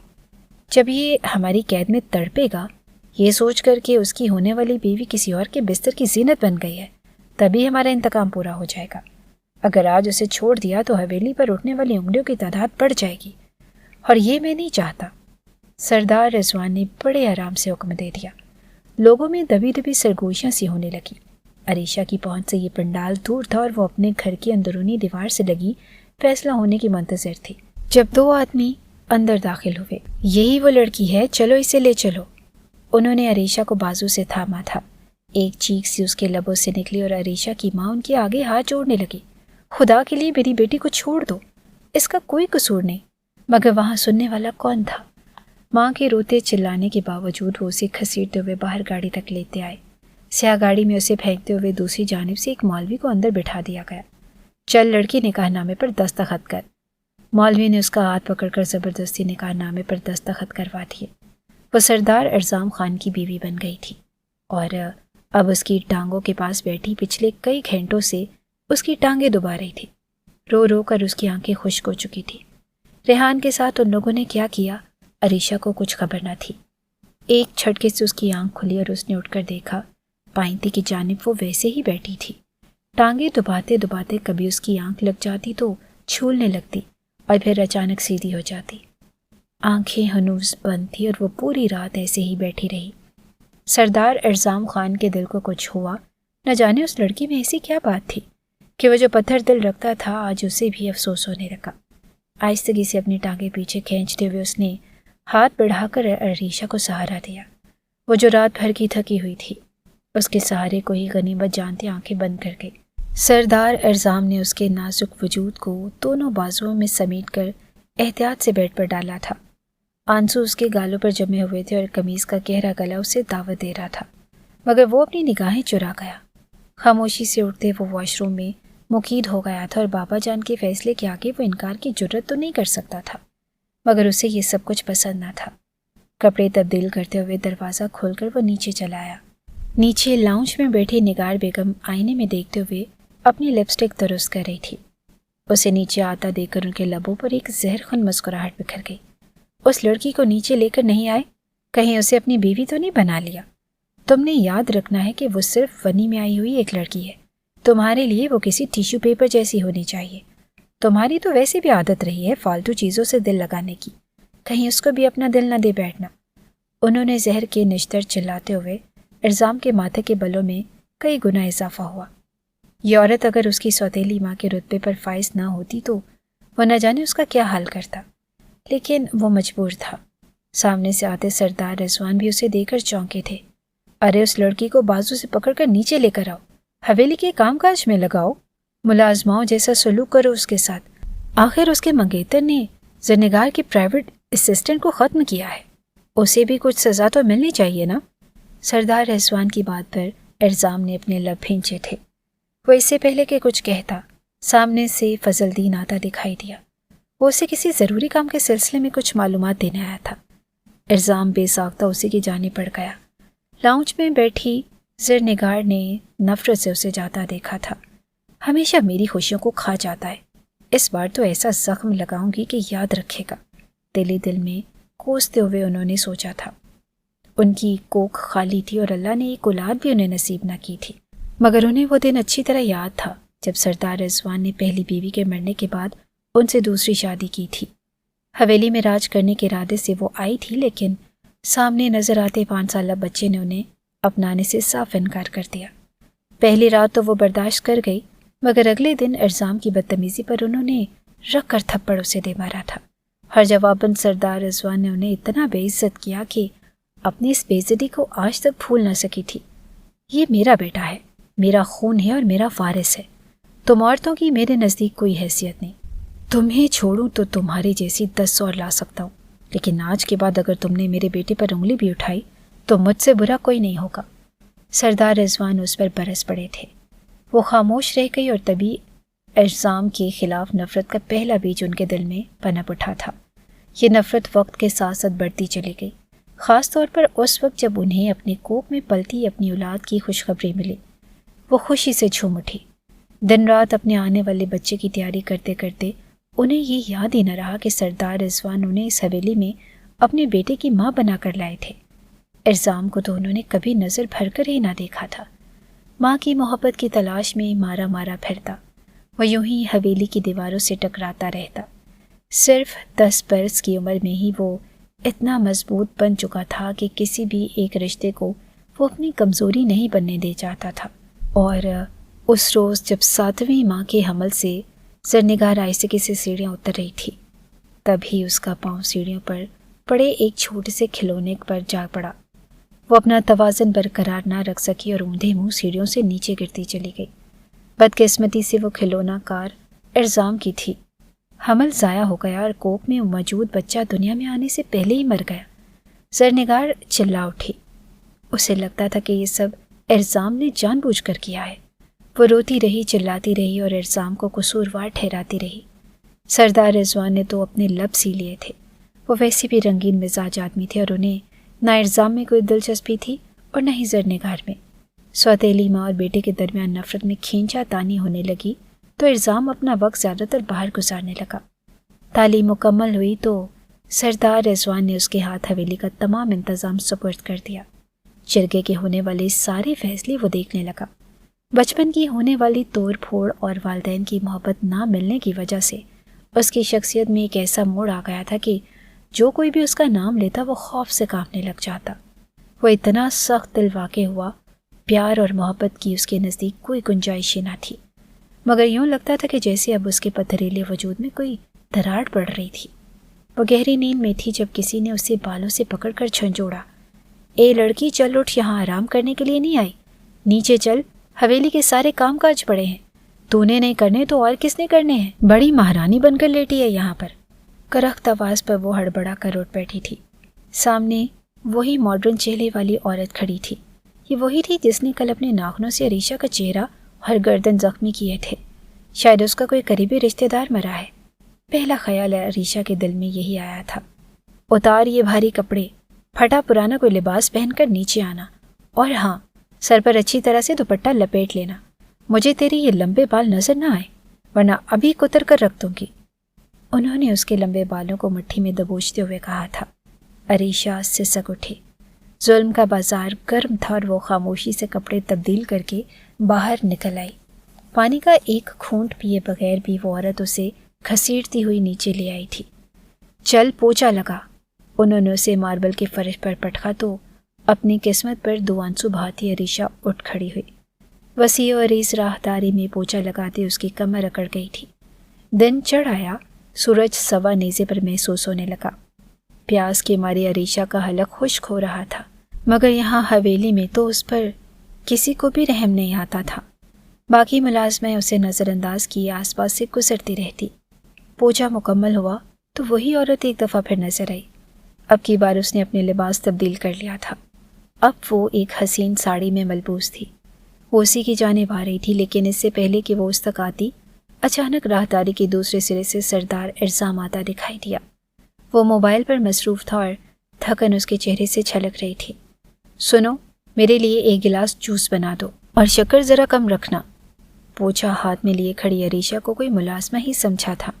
जब ये हमारी कैद में तड़पेगा, ये सोच कर कि उसकी होने वाली बीवी किसी और के बिस्तर की जीनत बन गई है, तभी हमारा इंतकाम पूरा हो जाएगा। अगर आज उसे छोड़ दिया तो हवेली पर उठने वाली उंगलियों की तादाद बढ़ जाएगी, और ये मैं नहीं चाहता। सरदार रिजवान ने बड़े आराम से हुक्म दे दिया। लोगों में दबी दबी सरगोशियां सी होने लगी। अरीशा की पहुंच से ये पंडाल दूर था और वो अपने घर की अंदरूनी दीवार से लगी फैसला होने की मंतज़र थी। जब दो आदमी अंदर दाखिल हुए। यही वो लड़की है, चलो इसे ले चलो। उन्होंने अरीशा को बाजू से थामा था। एक चीख सी उसके लबों से निकली और अरीशा की माँ उनके आगे हाथ जोड़ने लगी। खुदा के लिए मेरी बेटी को छोड़ दो, इसका कोई कसूर नहीं। मगर वहाँ सुनने वाला कौन था? माँ के रोते चिल्लाने के बावजूद वो उसे घसीटते हुए बाहर गाड़ी तक लेते आए। स्याह गाड़ी में उसे फेंकते हुए दूसरी जानिब से एक मौलवी को अंदर बिठा दिया गया। चल लड़की, निकाहनामे पर दस्तखत कर। मौलवी ने उसका हाथ पकड़कर ज़बरदस्ती निकाहनामे पर दस्तखत करवा दिए। वो सरदार अर्जाम खान की बीवी बन गई थी और अब उसकी टांगों के पास बैठी पिछले कई घंटों से उसकी टांगें दुबा रही थी। रो रो कर उसकी आंखें खुश्क हो चुकी थी। रेहान के साथ उन लोगों ने क्या किया, अरीशा को कुछ खबर न थी। एक झटके से उसकी आंख खुली और उसने उठकर देखा। पाइंती की जानिब वो वैसे ही बैठी थी। टांगें दुबाते दुबाते कभी उसकी आंख लग जाती तो छूलने लगती और फिर अचानक सीधी हो जाती। आंखें हनूस बंद थी और वो पूरी रात ऐसे ही बैठी रही। سردار ارزام خان کے دل کو کچھ ہوا، نہ جانے اس لڑکی میں ایسی کیا بات تھی کہ وہ جو پتھر دل رکھتا تھا آج اسے بھی افسوس ہونے لگا۔ آہستگی سے اپنی ٹانگیں پیچھے کھینچتے ہوئے اس نے ہاتھ بڑھا کر عریشہ کو سہارا دیا۔ وہ جو رات بھر کی تھکی ہوئی تھی، اس کے سہارے کو ہی غنیمت جانتے آنکھیں بند کر گئی۔ سردار ارزام نے اس کے نازک وجود کو دونوں بازوؤں میں سمیٹ کر احتیاط سے بیڈ پر ڈالا تھا۔ آنسو اس کے گالوں پر جمے ہوئے تھے اور قمیض کا گہرا گلا اسے دعوت دے رہا تھا، مگر وہ اپنی نگاہیں چرا گیا۔ خاموشی سے اٹھتے وہ واش روم میں مقید ہو گیا تھا اور بابا جان کے فیصلے کے آگے وہ انکار کی جرت تو نہیں کر سکتا تھا، مگر اسے یہ سب کچھ پسند نہ تھا۔ کپڑے تبدیل کرتے ہوئے دروازہ کھول کر وہ نیچے چلا آیا۔ نیچے لاؤنج میں بیٹھی نگار بیگم آئینے میں دیکھتے ہوئے اپنی لپسٹک درست کر رہی تھی۔ اسے نیچے آتا دیکھ کر ان کے لبوں پر ایک زہرخن مسکراہٹ بکھر گئی۔ اس لڑکی کو نیچے لے کر نہیں آئے؟ کہیں اسے اپنی بیوی تو نہیں بنا لیا؟ تم نے یاد رکھنا ہے کہ وہ صرف فنی میں آئی ہوئی ایک لڑکی ہے۔ تمہارے لیے وہ کسی ٹیشو پیپر جیسی ہونی چاہیے۔ تمہاری تو ویسے بھی عادت رہی ہے فالتو چیزوں سے دل لگانے کی، کہیں اس کو بھی اپنا دل نہ دے بیٹھنا۔ انہوں نے زہر کے نشتر چلاتے ہوئے ارزام کے ماتھے کے بلوں میں کئی گنا اضافہ ہوا۔ یہ عورت اگر اس کی سوتیلی ماں کے رتبے پر فائز نہ ہوتی تو وہ نہ جانے اس کا کیا حال کرتا، لیکن وہ مجبور تھا۔ سامنے سے آتے سردار رضوان بھی اسے دیکھ کر چونکے تھے۔ ارے اس لڑکی کو بازو سے پکڑ کر نیچے لے کر آؤ، حویلی کے کام کاج میں لگاؤ، ملازماؤں جیسا سلوک کرو اس کے ساتھ۔ آخر اس کے منگیتر نے زرنگار کی پرائیویٹ اسسٹنٹ کو ختم کیا ہے، اسے بھی کچھ سزا تو ملنی چاہیے نا۔ سردار رضوان کی بات پر ارزام نے اپنے لب بھینچے تھے۔ وہ اس سے پہلے کہ کچھ کہتا سامنے سے فضل دین آتا دکھائی دیا۔ وہ اسے کسی ضروری کام کے سلسلے میں کچھ معلومات دینے آیا تھا۔ ارزام بے ساختہ اسی کی جانب بڑھ گیا۔ لاؤنج میں بیٹھی زرنگار نے نفرت سے اسے جاتا دیکھا تھا۔ ہمیشہ میری خوشیوں کو کھا جاتا ہے، اس بار تو ایسا زخم لگاؤں گی کہ یاد رکھے گا، دل ہی دل میں کوستے ہوئے انہوں نے سوچا تھا۔ ان کی کوکھ خالی تھی اور اللہ نے ایک اولاد بھی انہیں نصیب نہ کی تھی، مگر انہیں وہ دن اچھی طرح یاد تھا جب سردار رضوان نے پہلی بیوی کے مرنے کے بعد ان سے دوسری شادی کی تھی۔ حویلی میں راج کرنے کے ارادے سے وہ آئی تھی، لیکن سامنے نظر آتے 5 سالہ بچے نے انہیں اپنانے سے صاف انکار کر دیا۔ پہلی رات تو وہ برداشت کر گئی، مگر اگلے دن ارزام کی بدتمیزی پر انہوں نے رکھ کر تھپڑ اسے دے مارا تھا۔ ہر جواباً سردار رضوان نے انہیں اتنا بے عزت کیا کہ اپنی اس بے عزتی کو آج تک بھول نہ سکی تھی۔ یہ میرا بیٹا ہے، میرا خون ہے اور میرا وارث ہے، تم عورتوں کی میرے نزدیک کوئی حیثیت نہیں۔ تمہیں چھوڑوں تو تمہاری جیسی 10 اور لا سکتا ہوں، لیکن آج کے بعد اگر تم نے میرے بیٹے پر انگلی بھی اٹھائی تو مجھ سے برا کوئی نہیں ہوگا۔ سردار رضوان اس پر برس پڑے تھے۔ وہ خاموش رہ گئی اور تبھی ارزام کے خلاف نفرت کا پہلا بیج ان کے دل میں پنپ اٹھا تھا۔ یہ نفرت وقت کے ساتھ ساتھ بڑھتی چلی گئی، خاص طور پر اس وقت جب انہیں اپنے کوکھ میں پلتی اپنی اولاد کی خوشخبری ملی۔ وہ خوشی سے جھوم اٹھی۔ دن رات اپنے آنے والے بچے کی تیاری کرتے کرتے انہیں یہ یاد ہی نہ رہا کہ سردار رضوان انہیں اس حویلی میں اپنے بیٹے کی ماں بنا کر لائے تھے۔ ارزام کو تو انہوں نے کبھی نظر بھر کر ہی نہ دیکھا تھا۔ ماں کی محبت کی تلاش میں مارا مارا پھرتا، وہ یوں ہی حویلی کی دیواروں سے ٹکراتا رہتا۔ صرف 10 برس کی عمر میں ہی وہ اتنا مضبوط بن چکا تھا کہ کسی بھی ایک رشتے کو وہ اپنی کمزوری نہیں بننے دے چاہتا تھا۔ اور اس روز جب 7ویں ماہ کے حمل سے زرنگار آہستگی سے سیڑھیاں اتر رہی تھی، تب ہی اس کا پاؤں سیڑھیوں پر پڑے ایک چھوٹے سے کھلونے پر جا پڑا۔ وہ اپنا توازن برقرار نہ رکھ سکی اور اوندھے منہ سیڑھیوں سے نیچے گرتی چلی گئی۔ بدقسمتی سے وہ کھلونا کار ارزام کی تھی۔ حمل ضائع ہو گیا اور کوکھ میں موجود بچہ دنیا میں آنے سے پہلے ہی مر گیا۔ زرنگار چلا اٹھی۔ اسے لگتا تھا کہ یہ سب ارزام نے جان بوجھ کر کیا ہے۔ وہ روتی رہی، چلاتی رہی اور ارزام کو قصوروار ٹھہراتی رہی۔ سردار رضوان نے تو اپنے لب سی لیے تھے۔ وہ ویسے بھی رنگین مزاج آدمی تھے اور انہیں نہ ارزام میں کوئی دلچسپی تھی اور نہ ہی زرنگار میں۔ سوتیلی ماں اور بیٹے کے درمیان نفرت میں کھینچا تانی ہونے لگی تو ارزام اپنا وقت زیادہ تر باہر گزارنے لگا۔ تعلیم مکمل ہوئی تو سردار رضوان نے اس کے ہاتھ حویلی کا تمام انتظام سپرد کر دیا۔ جرگے کے ہونے والے سارے فیصلے وہ دیکھنے لگا۔ بچپن کی ہونے والی توڑ پھوڑ اور والدین کی محبت نہ ملنے کی وجہ سے اس کی شخصیت میں ایک ایسا موڑ آ گیا تھا کہ جو کوئی بھی اس کا نام لیتا وہ خوف سے کانپنے لگ جاتا۔ वो इतना सख्त दिल वाक़े हुआ, प्यार और मोहब्बत की उसके नज़दीक कोई गुंजाइश ही ना थी, मगर यूँ लगता था कि जैसे अब उसके पथरीले वजूद में कोई दरार पड़ रही थी। वो गहरी नींद में थी जब किसी ने उसे बालों से पकड़कर झंझोड़ा। ए लड़की, चल उठ, यहाँ आराम करने के लिए नहीं आई, नीचे चल, हवेली के सारे काम काज पड़े हैं, तूने नहीं करने तो और किसने करने हैं, बड़ी महारानी बनकर लेटी है यहाँ पर। करख्त आवाज़ पर वो हड़बड़ा कर उठ बैठी थी। सामने वही मॉडर्न चेहरे वाली औरत खड़ी थी। ये वही थी जिसने कल अपने नाखूनों से अरीशा का चेहरा और गर्दन जख्मी किए थे। शायद उसका कोई करीबी रिश्तेदार मरा है। पहला ख्याल अरीशा के दिल में यही आया था। उतार ये भारी कपड़े, फटा पुराना कोई लिबास पहनकर नीचे आना, और हाँ, सर पर अच्छी तरह से दुपट्टा लपेट लेना। मुझे तेरे ये लंबे बाल नजर ना आए, वरना अभी कुतर कर रख दूंगी। उन्होंने उसके लंबे बालों को मुट्ठी में दबोचते हुए कहा था। अरीशा सिसक उठी। जुल्म का बाजार गर्म था और वो खामोशी से कपड़े तब्दील करके बाहर निकल आई। पानी का एक घूंट पिए बगैर भी वो औरत उसे घसीटती हुई नीचे ले आई थी। चल पोछा लगा। उन्होंने उसे मार्बल के फर्श पर पटका तो अपनी किस्मत पर दो आंसू बहाती अरीशा उठ खड़ी हुई। वसी और अरीस राहदारी में पोछा लगाते उसकी कमर अकड़ गई थी। दिन चढ़ आया, सूरज सवा नेज़े पर महसूस होने लगा। प्यास के मारे अरीशा का हलक खुश्क हो रहा था, मगर यहाँ हवेली में तो उस पर किसी को भी रहम नहीं आता था। बाकी मुलाजमें उसे नज़रअंदाज किए आसपास से गुजरती रहती। पोछा मुकम्मल हुआ तो वही औरत एक दफ़ा फिर नजर आई। अब की बार उसने अपने लिबास तब्दील कर लिया था। अब वो एक हसीन साड़ी में मलबूस थी। वो उसी की जानिब आ रही थी, लेकिन इससे पहले कि वो उस तक आती, अचानक राहदारी के दूसरे सिरे से सरदार इर्ज़ाम आता दिखाई दिया। वो मोबाइल पर मसरूफ़ था और थकन उसके चेहरे से छलक रही थी। सुनो, मेरे लिए एक गिलास जूस बना दो और शक्कर ज़रा कम रखना। पोछा हाथ में लिए खड़ी अरीशा को कोई मुलाजमा ही समझा था।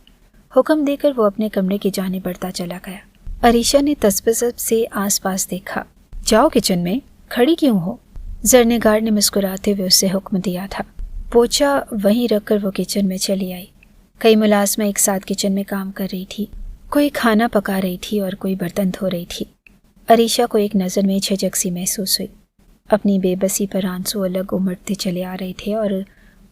हुक्म देकर वो अपने कमरे की जानिब बढ़ता चला गया। अरीशा ने तसबसब से आसपास देखा। जाओ किचन में, खड़ी क्यों हो? जरनेगार ने मुस्कुराते हुए उससे हुक्म दिया था। पोछा वहीं रखकर वो किचन में चली आई। कई मुलाजमा एक साथ किचन में काम कर रही थी। कोई खाना पका रही थी और कोई बर्तन धो रही थी। अरीशा को एक नज़र में झिझक सी महसूस हुई। अपनी बेबसी पर आंसू अलग उमड़ते चले आ रहे थे और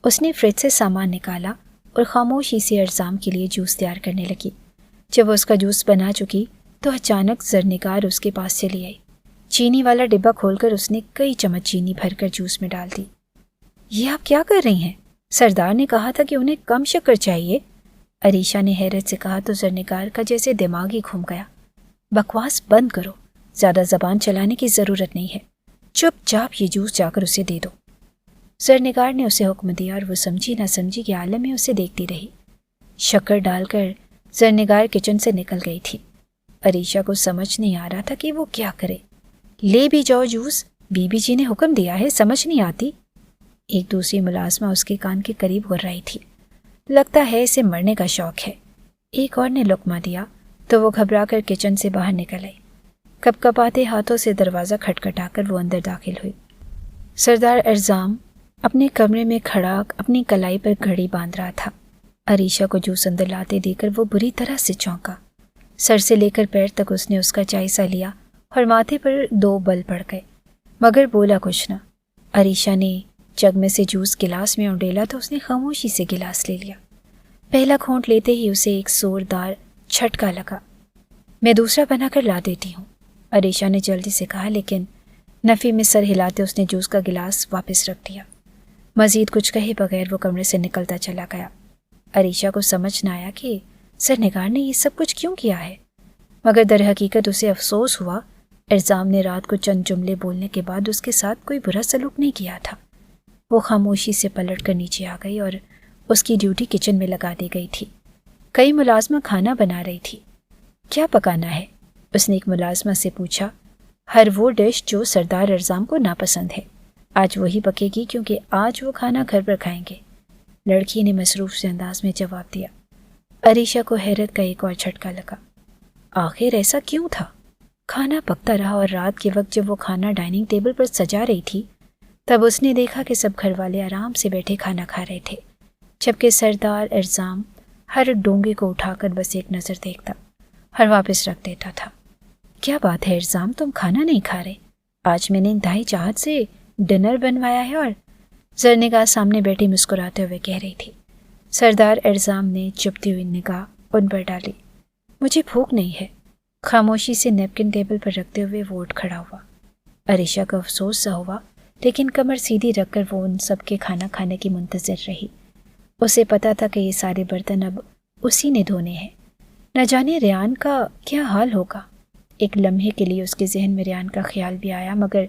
उसने फ्रिज से सामान निकाला और खामोशी से इर्ज़ाम के लिए जूस तैयार करने लगी। जब वो उसका जूस बना चुकी तो अचानक जरनेगार उसके पास चली आई। चीनी वाला डिब्बा खोलकर उसने कई चम्मच चीनी भरकर जूस में डाल दी। ये आप क्या कर रही हैं? सरदार ने कहा था कि उन्हें कम शक्कर चाहिए। अरीशा ने हैरत से कहा तो जरनेगार का जैसे दिमाग ही घूम गया। बकवास बंद करो, ज़्यादा ज़बान चलाने की ज़रूरत नहीं है। चुपचाप ये जूस जाकर उसे दे दो। जरनेगार ने उसे हुक्म दिया और वो समझी ना समझी के आलम में उसे देखती रही। शक्कर डालकर जरनेगार किचन से निकल गई थी। अरीशा को समझ नहीं आ रहा था कि वो क्या करे। ले भी जाओ जूस, बीबी जी ने हुक्म दिया है, समझ नहीं आती। एक दूसरी मुलाजमा उसके कान के करीब हो रही थी। लगता है इसे मरने का शौक है। एक और ने लुकमा दिया तो वो घबराकर किचन से बाहर निकल आई। कपकपाते हाथों से दरवाज़ा खटखटाकर वो अंदर दाखिल हुई। सरदार इर्ज़ाम अपने कमरे में खड़ा अपनी कलाई पर घड़ी बांध रहा था। अरीशा को जूस अंदर लाते देखकर वो बुरी तरह से चौंका। सर से लेकर पैर तक उसने उसका जायज़ा लिया और माथे पर दो बल पड़ गए, मगर बोला कुछ न। अरीशा ने जग में से जूस गिलास में उंडेला तो उसने खामोशी से गिलास ले लिया। पहला घूंट लेते ही उसे एक जोरदार झटका लगा। मैं दूसरा बनाकर ला देती हूँ, अरीशा ने जल्दी से कहा, लेकिन नफ़ी में सर हिलाते उसने जूस का गिलास वापस रख दिया। मज़ीद कुछ कहे बगैर वो कमरे से निकलता चला गया। अरीशा को समझ न आया कि जरनेगार ने ये सब कुछ क्यों किया है, मगर दर हकीकत उसे अफसोस हुआ इर्ज़ाम ने रात को चंद जुमले बोलने के बाद उसके साथ कोई बुरा सलूक नहीं किया था। वो खामोशी से पलट कर नीचे आ गई और उसकी ड्यूटी किचन में लगा दी गई थी। कई मुलाजमा खाना बना रही थी। क्या पकाना है? उसने एक मुलाजमा से पूछा। हर वो डिश जो सरदार इर्ज़ाम को नापसंद है, आज वही पकेगी, क्योंकि आज वो खाना घर पर खाएंगे, लड़की ने मसरूफ़ से अंदाज में जवाब दिया। अरीशा को हैरत का एक और झटका लगा। आखिर ऐसा क्यों था? खाना पकता रहा और रात के वक्त जब वो खाना डाइनिंग टेबल पर सजा रही थी तब उसने देखा कि सब घर वाले आराम से बैठे खाना खा रहे थे, जबकि सरदार इर्ज़ाम हर डोंगे को उठाकर बस एक नज़र देखता और वापस रख देता था। क्या बात है इर्ज़ाम, तुम खाना नहीं खा रहे? आज मैंने इंतहाई चाहत से डिनर बनवाया है। और जरनिगार सामने बैठी मुस्कुराते हुए कह रही थी। सरदार एर्जाम ने चुपती हुई निगाह उन पर डाली। मुझे भूख नहीं है। खामोशी से नैपकिन टेबल पर रखते हुए वो उठ खड़ा हुआ। अरीशा को अफसोस सा हुआ, लेकिन कमर सीधी रखकर वो उन सब के खाना खाने की मुंतज़िर रही। उसे पता था कि ये सारे बर्तन अब उसी ने धोने हैं। न जाने रेहान का क्या हाल होगा। एक लम्हे के लिए उसके जहन में रेहान का ख्याल भी आया, मगर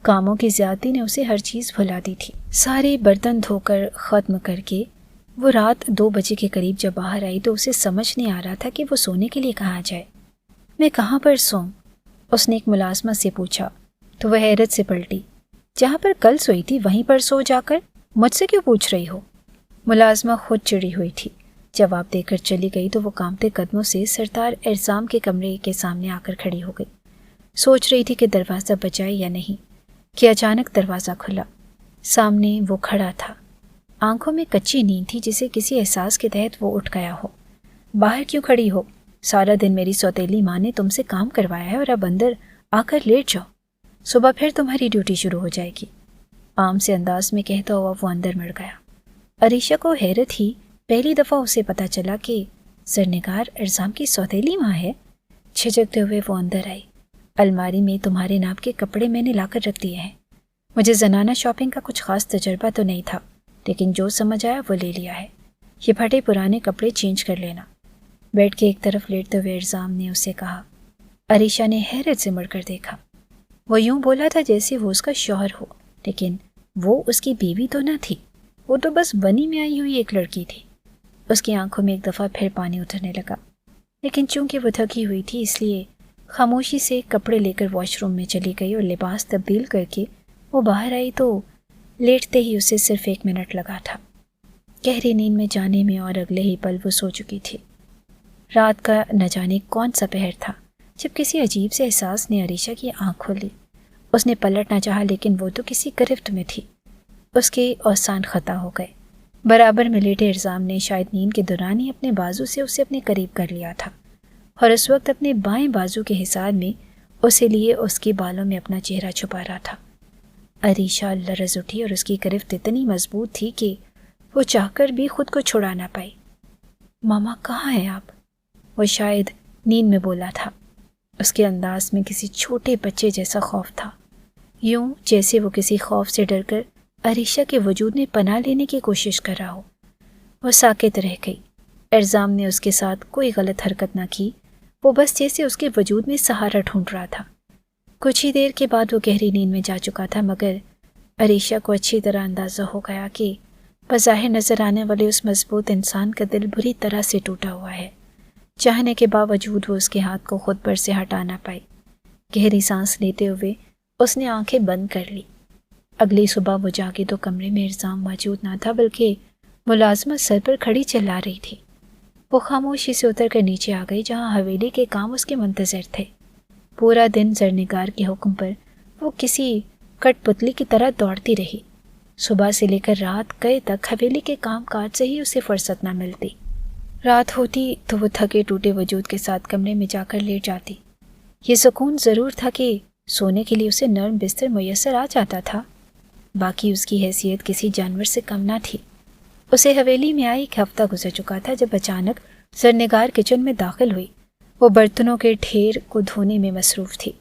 कामों की ज़्यादती ने उसे हर चीज़ भुला दी थी। सारे बर्तन धोकर ख़त्म करके वो रात 2 बजे के करीब जब बाहर आई तो उसे समझ नहीं आ रहा था कि वो सोने के लिए कहाँ जाए। मैं कहाँ पर सोऊं? उसने एक मुलाजमा से पूछा तो वह हैरत से पलटी। जहाँ पर कल सोई थी वहीं पर सो जाकर मुझसे क्यों पूछ रही हो? मुलाजमा खुद चिड़ी हुई थी। जवाब देकर चली गई तो वो कांपते कदमों से सरदार एर्जाम के कमरे के सामने आकर खड़ी हो गई। सोच रही थी कि दरवाज़ा बजाए या नहीं कि अचानक दरवाज़ा खुला। सामने वो खड़ा था। आंखों में कच्ची नींद थी जिसे किसी एहसास के तहत वो उठ गया हो। बाहर क्यों खड़ी हो? सारा दिन मेरी सौतेली माँ ने तुमसे काम करवाया है और अब अंदर आकर लेट जाओ। सुबह फिर तुम्हारी ड्यूटी शुरू हो जाएगी। आम से अंदाज में कहता हुआ वो अंदर मर गया। अरीशा को हैरत ही, पहली दफ़ा उसे पता चला कि ज़रनिगार एर्जाम की सौतेली माँ है। झिझकते हुए वो अंदर आई। अलमारी में तुम्हारे नाप के कपड़े मैंने लाकर रख दिए हैं। मुझे ज़नाना शॉपिंग का कुछ ख़ास तजर्बा तो नहीं था, लेकिन जो समझ आया वो ले लिया है। ये फटे पुराने कपड़े चेंज कर लेना। बेड के एक तरफ लेटते हुए एर्जाम ने उसे कहा। अरीशा ने हैरत से मुड़कर देखा। वो यूं बोला था जैसे वो उसका शौहर हो, लेकिन वो उसकी बीवी तो न थी। वो तो बस बनी में आई हुई एक लड़की थी। उसकी आंखों में एक दफ़ा फिर पानी उतरने लगा, लेकिन चूंकि वो थकी हुई थी इसलिए खामोशी से कपड़े लेकर वॉशरूम में चली गई और लिबास तब्दील करके वो बाहर आई तो लेटते ही उसे सिर्फ 1 मिनट लगा था। गहरी नींद में जाने में और अगले ही पल वो सो चुकी थी। रात का न जाने कौन सा पहर था जब किसी अजीब से एहसास ने अरीशा की आंख खोली। उसने पलटना चाहा, लेकिन वो तो किसी गिरफ्त में थी। उसके औसान ख़ता हो गए। बराबर में लेटे एर्जाम ने शायद नींद के दौरान ही अपने बाजू से उसे अपने करीब कर लिया था और उस वक्त अपने बाएं बाजू के हिसार में उसे लिए उसके बालों में अपना चेहरा छुपा रहा था। अरीशा लरज़ उठी और उसकी गिरफ्त इतनी मजबूत थी कि वो चाहकर भी खुद को छुड़ा ना पाई। मामा कहाँ हैं आप? वो शायद नींद में बोला था। उसके अंदाज में किसी छोटे बच्चे जैसा खौफ था, यूं जैसे वो किसी खौफ से डरकर अरीशा के वजूद में पनाह लेने की कोशिश कर रहा हो। वो साकित रह गई। एर्जाम ने उसके साथ कोई गलत हरकत ना की। वो बस जैसे उसके वजूद में सहारा ढूंढ रहा था। कुछ ही देर के बाद वो गहरी नींद में जा चुका था, मगर अरीशा को अच्छी तरह अंदाज़ा हो गया कि बज़ाहिर नज़र आने वाले उस मजबूत इंसान का दिल बुरी तरह से टूटा हुआ है। चाहने के बावजूद वो उसके हाथ को खुद पर से हटा ना पाई। गहरी सांस लेते हुए उसने आंखें बंद कर ली। अगली सुबह वो जागी तो कमरे में एर्जाम मौजूद ना था, बल्कि मुलाजमा सर पर खड़ी चिल्ला रही थी। वो खामोशी से उतर कर नीचे आ गई जहाँ हवेली के काम उसके मुंतज़िर थे। पूरा दिन ज़रनिगार के हुक्म पर वो किसी कठपुतली की तरह दौड़ती रही। सुबह से लेकर रात गए तक हवेली के काम काज से ही उसे फुर्सत न मिलती। रात होती तो वो थके टूटे वजूद के साथ कमरे में जाकर लेट जाती। ये सुकून ज़रूर था कि सोने के लिए उसे नर्म बिस्तर मुयस्सर आ जाता था, बाकी उसकी हैसियत किसी जानवर से कम ना थी। उसे हवेली में आई 1 हफ्ता गुजर चुका था जब अचानक ज़रनिगार किचन में दाखिल हुई। वो बर्तनों के ढेर को धोने में मसरूफ़ थी।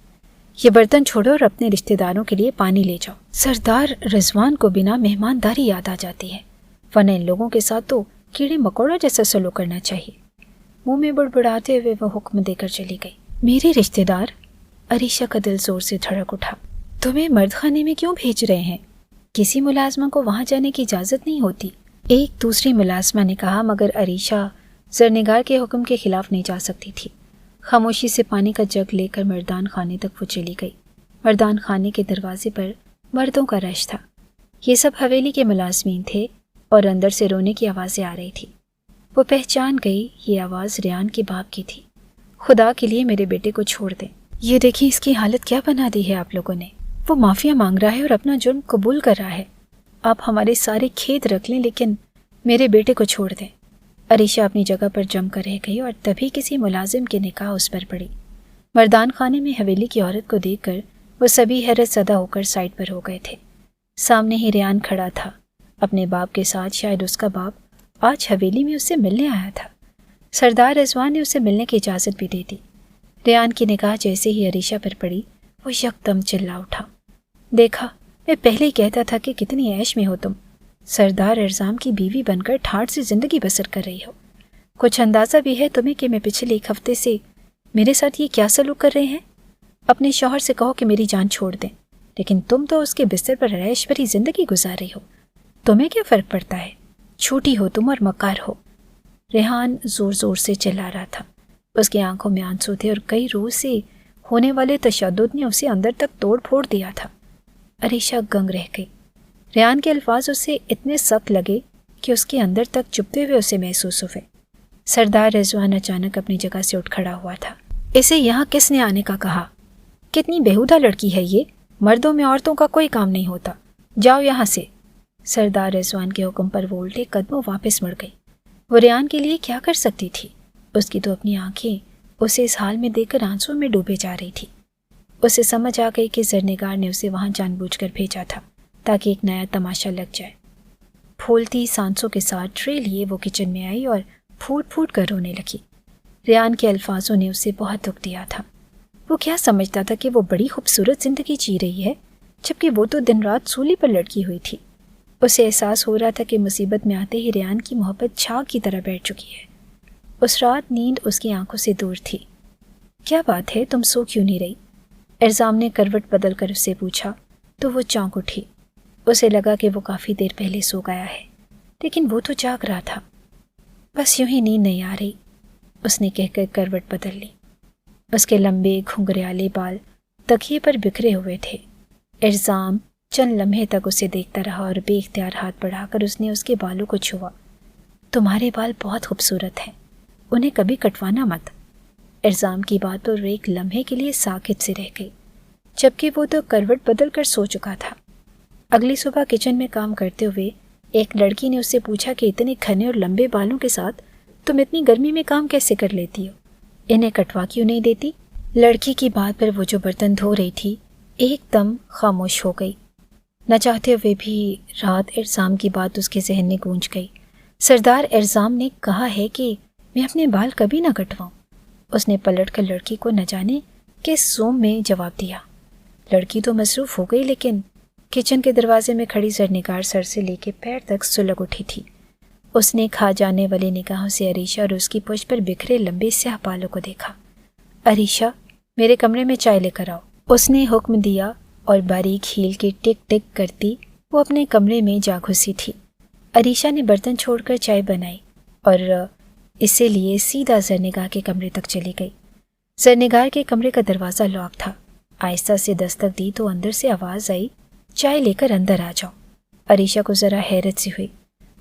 ये बर्तन छोड़ो और अपने रिश्तेदारों के लिए पानी ले जाओ। सरदार रिजवान को बिना मेहमानदारी याद आ जाती है, वरना इन लोगों के साथ तो कीड़े मकोड़ों जैसा सलूक करना चाहिए। मुंह में बुड़बुड़ाते हुए वह हुक्म देकर चली गई। मेरे रिश्तेदार? अरीशा का दिल जोर से धड़क उठा। तुम्हें मर्द खाने में क्यों भेज रहे हैं? किसी मुलाजमा को वहां जाने की इजाज़त नहीं होती, एक दूसरी मुलाजमा ने कहा, मगर अरीशा ज़रनिगार के हुक्म के खिलाफ नहीं जा सकती थी। खामोशी से पानी का जग लेकर मर्दान खाने तक वो चली गई। मर्दान खाने के दरवाजे पर मर्दों का रश था। ये सब हवेली के मुलाजमीन थे और अंदर से रोने की आवाज़ें आ रही थी। वो पहचान गई, ये आवाज़ रेहान के बाप की थी। खुदा के लिए मेरे बेटे को छोड़ दें। ये देखिए इसकी हालत क्या बना दी है आप लोगों ने। वो माफिया मांग रहा है और अपना जुर्म कबूल कर रहा है। आप हमारे सारे खेत रख लें, लेकिन मेरे बेटे को छोड़ दें। अरीशा अपनी जगह पर जम कर रह गई और तभी किसी मुलाजिम की निगाह उस पर पड़ी। मर्दान खाने में हवेली की औरत को देखकर वो सभी हैरत ज़दा होकर साइड पर हो गए थे। सामने ही रेहान खड़ा था, अपने बाप के साथ। शायद उसका बाप आज हवेली में उससे मिलने आया था। सरदार रिजवान ने उसे मिलने की इजाज़त भी दे दी। रेहान की निगाह जैसे ही अरीशा पर पड़ी, वो यकदम चिल्ला उठा, देखा, मैं पहले ही कहता था कि कितनी ऐश में हो तुम। सरदार एर्जाम की बीवी बनकर ठाठ से ज़िंदगी बसर कर रही हो। कुछ अंदाज़ा भी है तुम्हें कि मैं पिछले 1 हफ्ते से मेरे साथ ये क्या सलूक कर रहे हैं? अपने शौहर से कहो कि मेरी जान छोड़ दें, लेकिन तुम तो उसके बिस्तर पर ऐश भरी ज़िंदगी गुजार रही हो। तुम्हें क्या फ़र्क पड़ता है? छूटी हो तुम और मकार हो। रेहान ज़ोर ज़ोर से चिल्ला रहा था। उसकी आंखों में आंसू थे और कई रोज़ से होने वाले तशद्दुद ने उसे अंदर तक तोड़ फोड़ दिया था। अरीशा गंग रह गई। रेहान के अल्फाज उसे इतने सख्त लगे कि उसके अंदर तक चुभते हुए उसे महसूस हुए। सरदार रिजवान अचानक अपनी जगह से उठ खड़ा हुआ था। इसे यहाँ किसने आने का कहा? कितनी बेहुदा लड़की है ये। मर्दों में औरतों का कोई काम नहीं होता। जाओ यहाँ से। सरदार रिजवान के हुक्म पर वो उल्टे कदमों वापस मुड़ गई। वो रेहान के लिए क्या कर सकती थी? उसकी तो अपनी आंखें उसे इस हाल में देखकर आंसुओं में डूबे जा रही थी। उसे समझ आ गई कि ज़रनिगार ने उसे वहाँ जानबूझकर भेजा था ताकि एक नया तमाशा लग जाए। फूलती सांसों के साथ ट्रे लिए वो किचन में आई और फूट फूट कर रोने लगी। रेहान के अल्फाजों ने उसे बहुत दुख दिया था। वो क्या समझता था कि वो बड़ी खूबसूरत ज़िंदगी जी रही है, जबकि वो तो दिन रात सूली पर लटकी हुई थी। उसे एहसास हो रहा था कि मुसीबत में आते ही रेहान की मोहब्बत छाग की तरह बैठ चुकी है। उस रात नींद उसकी आंखों से दूर थी। क्या बात है, तुम सो क्यों नहीं रही? एर्जाम ने करवट बदल कर उससे पूछा तो वो चौंक उठी। उसे लगा कि वो काफ़ी देर पहले सो गया है, लेकिन वो तो जाग रहा था। बस यूं ही नींद नहीं आ रही, उसने कहकर करवट बदल ली। उसके लंबे घुंघराले बाल तकिए पर बिखरे हुए थे। एर्जाम चंद लम्हे तक उसे देखता रहा और बेख्तियार हाथ बढ़ाकर उसने उसके बालों को छुआ। तुम्हारे बाल बहुत खूबसूरत हैं, उन्हें कभी कटवाना मत। एर्जाम की बात पर एक लम्हे के लिए साकित से रह गई, जबकि वो तो करवट बदल कर सो चुका था। अगली सुबह किचन में काम करते हुए एक लड़की ने उससे पूछा कि इतने घने और लंबे बालों के साथ तुम इतनी गर्मी में काम कैसे कर लेती हो? इन्हें कटवा क्यों नहीं देती? लड़की की बात पर वो जो बर्तन धो रही थी एकदम खामोश हो गई। न चाहते हुए भी रात एर्जाम की बात उसके जहन में गूंज गई। सरदार एर्जाम ने कहा है कि मैं अपने बाल कभी ना कटवाऊं। उसने पलटकर लड़की को न जाने किस सोम में जवाब दिया। लड़की तो मसरूफ़ हो गई, लेकिन किचन के दरवाजे में खड़ी ज़रनिगार सर से लेकर पैर तक सुलग उठी थी। उसने खा जाने वाली निगाहों से अरीशा और उसकी पुष्ट पर बिखरे लंबे स्याह बालों को देखा। अरीशा, मेरे कमरे में चाय लेकर आओ, उसने हुक्म दिया और बारीक हील की टिक टिक करती वो अपने कमरे में जा घुसी थी। अरीशा ने बर्तन छोड़कर चाय बनाई और इसे लिए सीधा ज़रनिगार के कमरे तक चली गई। ज़रनिगार के कमरे का दरवाज़ा लॉक था। आहिस्ता से दस्तक दी तो अंदर से आवाज़ आई, चाय लेकर अंदर आ जाओ। अरीशा को ज़रा हैरत सी हुई।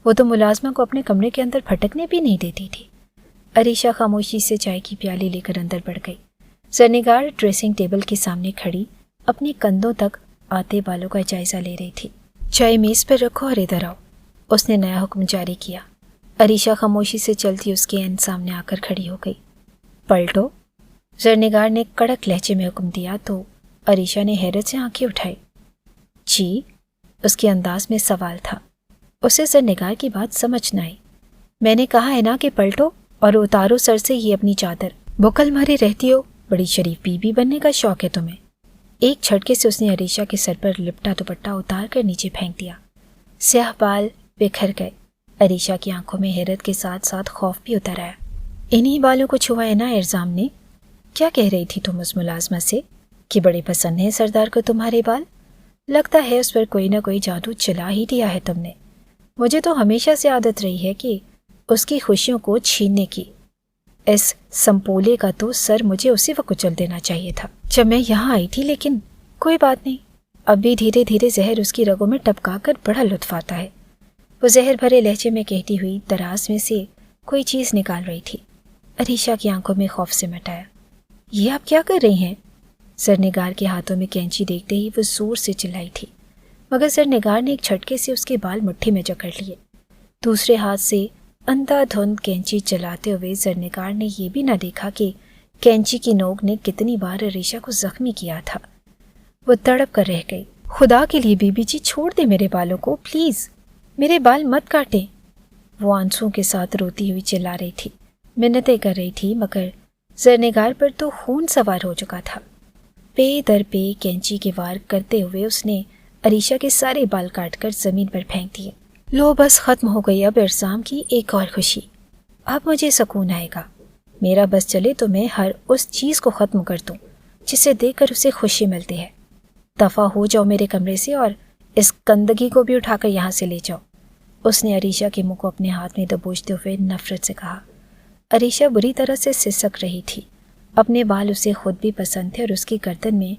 वो तो मुलाजमा को अपने कमरे के अंदर फटकने भी नहीं देती थी। अरीशा खामोशी से चाय की प्याली लेकर अंदर बढ़ गई। ज़रनिगार ड्रेसिंग टेबल के सामने खड़ी अपने कंधों तक आते बालों का जायज़ा ले रही थी। चाय मेज़ पर रखो और इधर आओ, उसने नया हुक्म जारी किया। अरीशा खामोशी से चलती उसके एन सामने आकर खड़ी हो गई। पलटो, ज़रनिगार ने कड़क लहजे में हुक्म दिया तो अरीशा ने हैरत से आंखें उठाई। जी, उसके अंदाज में सवाल था। उसे ज़रनिगार की बात समझ न आई। मैंने कहा है ना कि पलटो और उतारो सर से ये अपनी चादर। बुकल मारे रहती हो, बड़ी शरीफ बीबी बनने का शौक है तुम्हें। एक झटके से उसने अरीशा के सर पर लिपटा दुपट्टा उतार कर नीचे फेंक दिया। स्याह बाल बिखर गए। अरीशा की आंखों में हैरत के साथ साथ खौफ भी उतर आया। इन्हीं बालों को छुआ है ना एर्जाम ने? क्या कह रही थी तुम उस मुलाजमा से कि बड़े पसंद है सरदार को तुम्हारे बाल? लगता है उस पर कोई ना कोई जादू चला ही दिया है तुमने। मुझे तो हमेशा से आदत रही है कि उसकी खुशियों को छीनने की। इस संपोले का तो सर मुझे उसी वक्त कुचल देना चाहिए था जब मैं यहाँ आई थी, लेकिन कोई बात नहीं। अब भी धीरे धीरे जहर उसकी रगों में टपका कर बड़ा लुत्फ आता है। वो जहर भरे लहजे में कहती हुई दराज में से कोई चीज़ निकाल रही थी। अरीशा की आंखों में खौफ से मटाया। ये आप क्या कर रही हैं? ज़रनिगार के हाथों में कैंची देखते ही वो जोर से चिल्लाई थी, मगर ज़रनिगार ने एक झटके से उसके बाल मुट्ठी में जकड़ लिए। दूसरे हाथ से अंधाधुंध कैंची चलाते हुए ज़रनिगार ने यह भी न देखा कि कैंची की नोक ने कितनी बार अरीशा को जख्मी किया था। وہ تڑپ کر رہ گئی۔ خدا کے لیے بی بی جی چھوڑ دے میرے بالوں کو، پلیز میرے بال مت کاٹیں۔ وہ آنسوؤں کے ساتھ روتی ہوئی چلا رہی تھی، منتیں کر رہی تھی، مگر زرنگار پر تو خون سوار ہو چکا تھا۔ پے در پے کینچی کے وار کرتے ہوئے اس نے عریشہ کے سارے بال کاٹ کر زمین پر پھینک دیے۔ لو بس ختم ہو گئی اب ارزام کی ایک اور خوشی۔ اب مجھے سکون آئے گا۔ میرا بس چلے تو میں ہر اس چیز کو ختم کر دوں جسے دیکھ کر اسے خوشی ملتی ہے۔ دفع ہو جاؤ میرے کمرے سے اور اس گندگی کو بھی اٹھا کر یہاں سے لے جاؤ۔ اس نے عریشہ کے منہ کو اپنے ہاتھ میں دبوچتے ہوئے نفرت سے کہا۔ عریشہ بری طرح سے سسک رہی تھی۔ اپنے بال اسے خود بھی پسند تھے اور اس کی گردن میں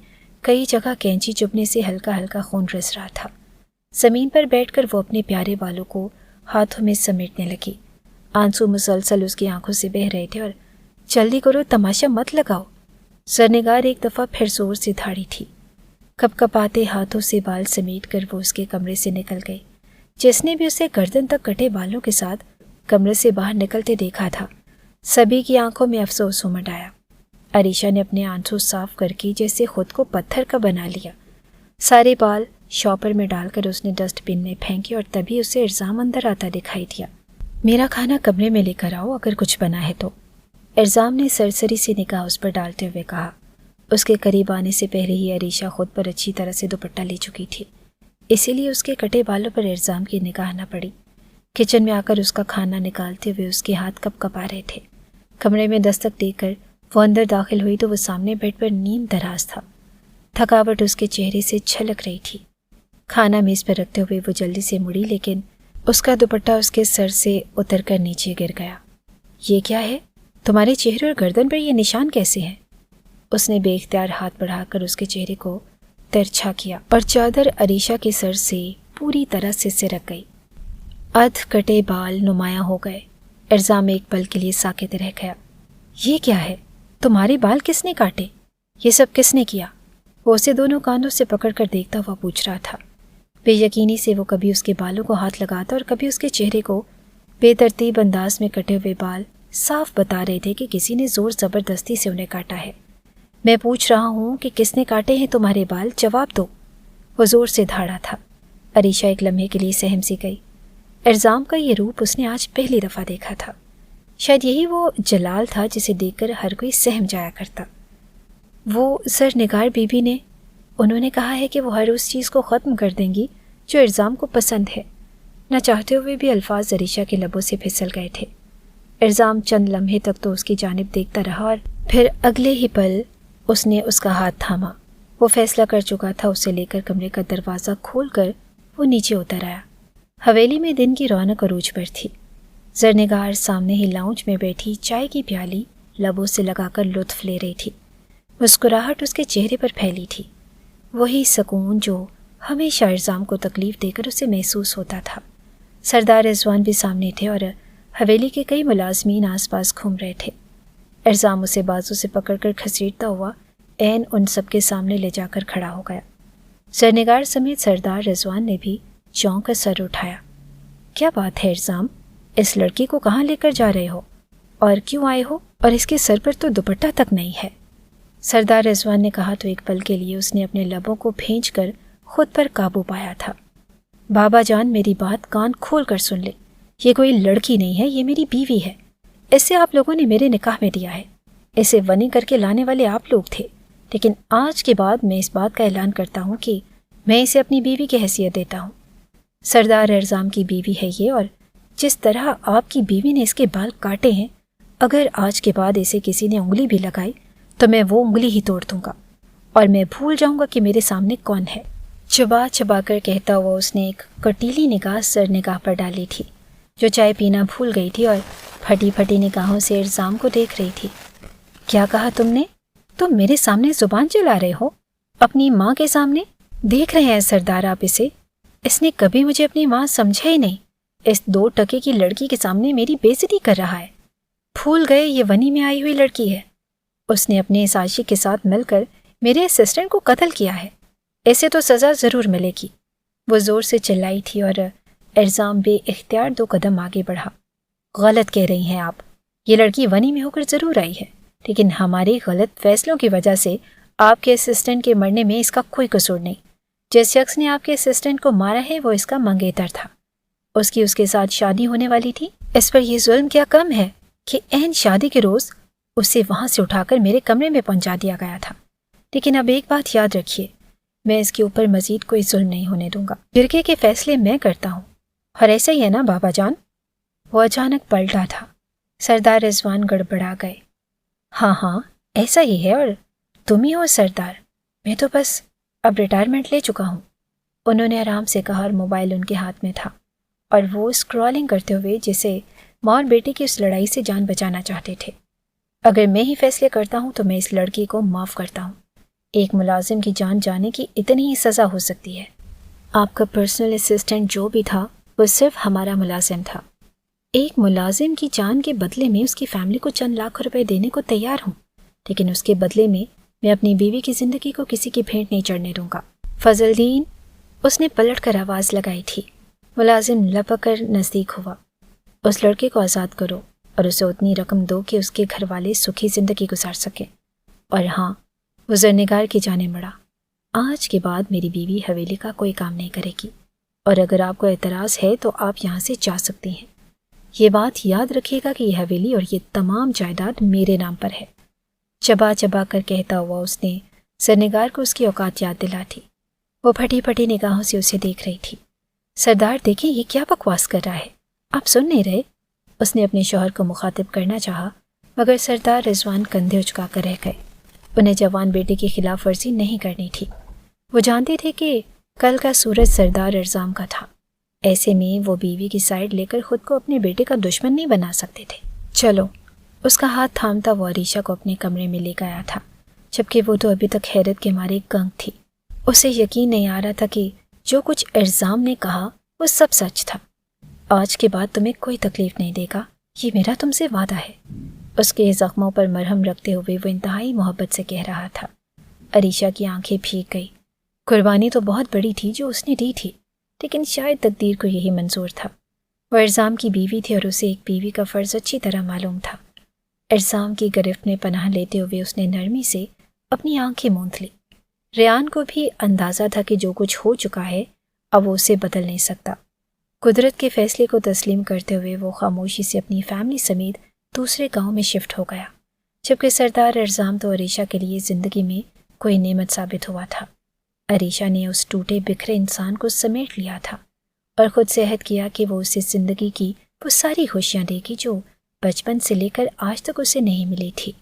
کئی جگہ کینچی چبھنے سے ہلکا ہلکا خون رس رہا تھا۔ زمین پر بیٹھ کر وہ اپنے پیارے بالوں کو ہاتھوں میں سمیٹنے لگی۔ آنسو مسلسل اس کی آنکھوں سے بہہ رہے تھے۔ اور جلدی کرو، تماشا مت لگاؤ۔ زرنگار ایک دفعہ پھر زور سے دھاڑی تھی۔ کپ کپاتے ہاتھوں سے بال سمیٹ کر وہ اس کے کمرے سے نکل گئی۔ جس نے بھی اسے گردن تک کٹے بالوں کے ساتھ کمرے سے باہر نکلتے دیکھا تھا، سبھی کی آنکھوں میں افسوس امڈ آیا۔ عریشہ نے اپنے آنسو صاف کر کے جیسے خود کو پتھر کا بنا لیا۔ سارے بال شاپر میں ڈال کر اس نے ڈسٹ بن میں پھینکے اور تبھی اسے ارزام اندر آتا دکھائی دیا۔ میرا کھانا کمرے میں لے کر آؤ اگر کچھ بنا ہے تو، ارزام نے سرسری سی نگاہ اس پر ڈالتے ہوئے کہا۔ اس کے قریب آنے سے پہلے ہی عریشہ خود پر اچھی طرح سے دوپٹہ لے چکی تھی، اسی لیے اس کے کٹے بالوں پر ارزام کی نگاہ نہ پڑی۔ کچن میں آ کر اس کا کھانا نکالتے ہوئے اس کے ہاتھ کپ کپا رہے تھے۔ کمرے میں دستک دے کر وہ اندر داخل ہوئی تو وہ سامنے بیڈ پر نیم دراز تھا۔ تھکاوٹ اس کے چہرے سے چھلک رہی تھی۔ کھانا میز پر رکھتے ہوئے وہ جلدی سے مڑی، لیکن اس کا دوپٹہ اس کے سر سے اتر کر نیچے گر گیا۔ یہ کیا ہے؟ تمہارے چہرے اور گردن پر یہ نشان کیسے ہیں؟ اس نے بے اختیار ہاتھ بڑھا کر اس کے چہرے کو ترچھا کیا اور چادر عریشہ کے سر سے پوری طرح سے سرک گئی۔ ادھ کٹے بال نمایاں ہو گئے۔ ارزام ایک پل کے لیے ساکت رہ گیا۔ یہ کیا ہے؟ تمہارے بال کس نے کاٹے؟ یہ سب کس نے کیا؟ وہ اسے دونوں کانوں سے پکڑ کر دیکھتا ہوا پوچھ رہا تھا۔ بے یقینی سے وہ کبھی اس کے بالوں کو ہاتھ لگاتا اور کبھی اس کے چہرے کو۔ بے ترتیب انداز میں کٹے ہوئے بال صاف بتا رہے تھے کہ کسی نے زور زبردستی سے انہیں کاٹا ہے۔ میں پوچھ رہا ہوں کہ کس نے کاٹے ہیں تمہارے بال، جواب دو۔ وہ زور سے دھاڑا تھا۔ عریشہ ایک لمحے کے لیے سہم سی گئی۔ ارزام کا یہ روپ اس نے آج پہلی دفعہ دیکھا تھا۔ شاید یہی وہ جلال تھا جسے دیکھ کر ہر کوئی سہم جایا کرتا۔ وہ زرنگار بی بی نے، انہوں نے کہا ہے کہ وہ ہر اس چیز کو ختم کر دیں گی جو ارزام کو پسند ہے۔ نہ چاہتے ہوئے بھی الفاظ عریشہ کے لبوں سے پھسل گئے تھے۔ ارزام چند لمحے تک تو اس کی جانب دیکھتا رہا اور پھر اگلے ہی پل اس نے اس کا ہاتھ تھاما۔ وہ فیصلہ کر چکا تھا۔ اسے لے کر کمرے کا دروازہ کھول کر وہ نیچے اتر آیا۔ حویلی میں دن کی رونق عروج پر تھی۔ زرنگار سامنے ہی لاؤنج میں بیٹھی چائے کی پیالی لبوں سے لگا کر لطف لے رہی تھی۔ مسکراہٹ اس کے چہرے پر پھیلی تھی، وہی سکون جو ہمیشہ ارزام کو تکلیف دے کر اسے محسوس ہوتا تھا۔ سردار رضوان بھی سامنے تھے اور حویلی کے کئی ملازمین آس پاس گھوم رہے تھے۔ ارزام اسے بازو سے پکڑ کر گھسیٹتا ہوا عین ان سب کے سامنے لے جا کر کھڑا ہو گیا۔ زرنگار سمیت سردار رضوان نے بھی چونک کر سر اٹھایا۔ کیا بات ہے ارزام؟ اس لڑکی کو کہاں لے کر جا رہے ہو اور کیوں آئے ہو؟ اور اس کے سر پر تو دوپٹہ تک نہیں ہے۔ سردار رضوان نے کہا تو ایک پل کے لیے اس نے اپنے لبوں کو بھینچ کر خود پر قابو پایا تھا۔ بابا جان میری بات کان کھول کر سن لے، یہ کوئی لڑکی نہیں ہے، یہ میری بیوی ہے۔ اسے آپ لوگوں نے میرے نکاح میں دیا ہے، اسے ونی کر کے لانے والے آپ لوگ تھے، لیکن آج کے بعد میں اس بات کا اعلان کرتا ہوں کہ میں اسے اپنی بیوی کی حیثیت دیتا ہوں۔ سردار ارزام کی بیوی ہے یہ، اور جس طرح آپ کی بیوی نے اس کے بال کاٹے ہیں، اگر آج کے بعد اسے کسی نے انگلی بھی لگائی تو میں وہ انگلی ہی توڑ دوں گا اور میں بھول جاؤں گا کہ میرے سامنے کون ہے۔ چبا چبا کر کہتا ہوا اس نے ایک کٹیلی نگاہ سر نگاہ پر ڈالی تھی، جو چائے پینا بھول گئی تھی اور پھٹی پھٹی نگاہوں سے ارزام کو دیکھ رہی تھی۔ کیا کہا تم نے؟ تم میرے سامنے زبان چلا رہے ہو؟ اپنی ماں کے سامنے؟ دیکھ رہے ہیں سردار آپ اسے، اس نے کبھی مجھے اپنی ماں سمجھا ہی نہیں، اس 2 ٹکے کی لڑکی کے سامنے میری بے عزتی کر رہا ہے۔ بھول گئے یہ ونی میں آئی ہوئی لڑکی ہے، اس نے اپنے اس عاشق کے ساتھ مل کر میرے اسسٹنٹ کو قتل کیا ہے، اسے تو سزا ضرور ملے گی۔ وہ زور سے چلائی تھی اور ارزام بے اختیار 2 قدم آگے بڑھا۔ غلط کہہ رہی ہیں آپ، یہ لڑکی ونی میں ہو کر ضرور آئی ہے، لیکن ہمارے غلط فیصلوں کی وجہ سے آپ کے اسسٹنٹ کے مرنے میں اس کا کوئی قصور نہیں. جس شخص نے آپ کے اسسٹنٹ کو مارا ہے وہ اس کا منگیتر تھا. اس کے ساتھ شادی ہونے والی تھی. اس پر یہ ظلم کیا کم ہے کہ عین شادی کے روز اسے وہاں سے اٹھا کر میرے کمرے میں پہنچا دیا گیا تھا. لیکن اب ایک بات یاد رکھیے، میں اس کے اوپر مزید کوئی ظلم نہیں ہونے دوں گا. جرگے کے فیصلے میں کرتا ہوں، اور ایسا ہی ہے نا بابا جان؟ وہ اچانک پلٹا تھا. سردار رضوان گڑبڑا گئے. ہاں ایسا ہی ہے، اور تم ہی ہو سردار، میں تو بس اب ریٹائرمنٹ لے چکا ہوں. انہوں نے آرام سے کہا اور موبائل ان کے ہاتھ میں تھا، اور وہ اسکرولنگ کرتے ہوئے جسے ماں اور بیٹی کی اس لڑائی سے جان بچانا چاہتے تھے. اگر میں ہی فیصلے کرتا ہوں تو میں اس لڑکی کو معاف کرتا ہوں. ایک ملازم کی جان جانے کی اتنی ہی سزا ہو سکتی ہے. آپ کا پرسنل اسسٹنٹ جو بھی تھا وہ صرف ہمارا ملازم تھا. ایک ملازم کی جان کے بدلے میں اس کی فیملی کو چند لاکھ روپے دینے کو تیار ہوں، لیکن اس کے بدلے میں اپنی بیوی کی زندگی کو کسی کی بھینٹ نہیں چڑھنے دوں گا. فضل دین، اس نے پلٹ کر آواز لگائی تھی. ملازم لپک کر نزدیک ہوا. اس لڑکے کو آزاد کرو اور اسے اتنی رقم دو کہ اس کے گھر والے سکھی زندگی گزار سکیں. اور ہاں، وہ زرنگار کی جانب بڑھا. آج کے بعد میری بیوی حویلی کا کوئی کام نہیں کرے گی، اور اگر آپ کو اعتراض ہے تو آپ یہاں سے جا سکتی ہیں. یہ بات یاد رکھیے گا کہ یہ حویلی اور یہ تمام جائیداد میرے نام پر ہے. چبا چبا کر کہتا ہوا اس نے زرنگار کو اس کی اوقات یاد دلا تھی. وہ پھٹی پھٹی نگاہوں سے اسے دیکھ رہی تھی. سردار دیکھیں یہ کیا بکواس کر رہا ہے، آپ سن نہیں رہے؟ اس نے اپنے شوہر کو مخاطب کرنا چاہا، مگر سردار رضوان کندھے اچکا کر رہ گئے. انہیں جوان بیٹے کی خلاف ورزی نہیں کرنی تھی. وہ جانتے تھے کہ کل کا سورج سردار ارزام کا تھا. ایسے میں وہ بیوی کی سائڈ لے کر خود کو اپنے بیٹے کا دشمن نہیں بنا سکتے تھے. چلو، اس کا ہاتھ تھامتا وہ عریشہ کو اپنے کمرے میں لے گیا تھا، جبکہ وہ تو ابھی تک حیرت کے مارے گنگ تھی. اسے یقین نہیں آ رہا تھا کہ جو کچھ ارزام نے کہا وہ سب سچ تھا. آج کے بعد تمہیں کوئی تکلیف نہیں دے گا، یہ میرا تم سے وعدہ ہے. اس کے زخموں پر مرہم رکھتے ہوئے وہ انتہائی محبت سے کہہ رہا تھا. عریشہ کی آنکھیں بھیگ گئی. قربانی تو بہت بڑی تھی جو اس نے دی تھی، لیکن شاید تقدیر کو یہی منظور تھا. وہ ارزام کی بیوی تھی اور اسے ایک بیوی کا فرض اچھی طرح معلوم تھا. ارزام کی گرفت میں پناہ لیتے ہوئے اس نے نرمی سے اپنی آنکھیں موند لی. ریان کو بھی اندازہ تھا کہ جو کچھ ہو چکا ہے اب وہ اسے بدل نہیں سکتا. قدرت کے فیصلے کو تسلیم کرتے ہوئے وہ خاموشی سے اپنی فیملی سمیت دوسرے گاؤں میں شفٹ ہو گیا، جبکہ سردار ارزام تو عریشہ کے لیے زندگی میں کوئی نعمت ثابت ہوا تھا. عریشہ نے اس ٹوٹے بکھرے انسان کو سمیٹ لیا تھا اور خود سے عہد کیا کہ وہ اسے زندگی کی وہ ساری خوشیاں دے گی جو بچپن سے لے کر آج تک اسے نہیں ملی تھی.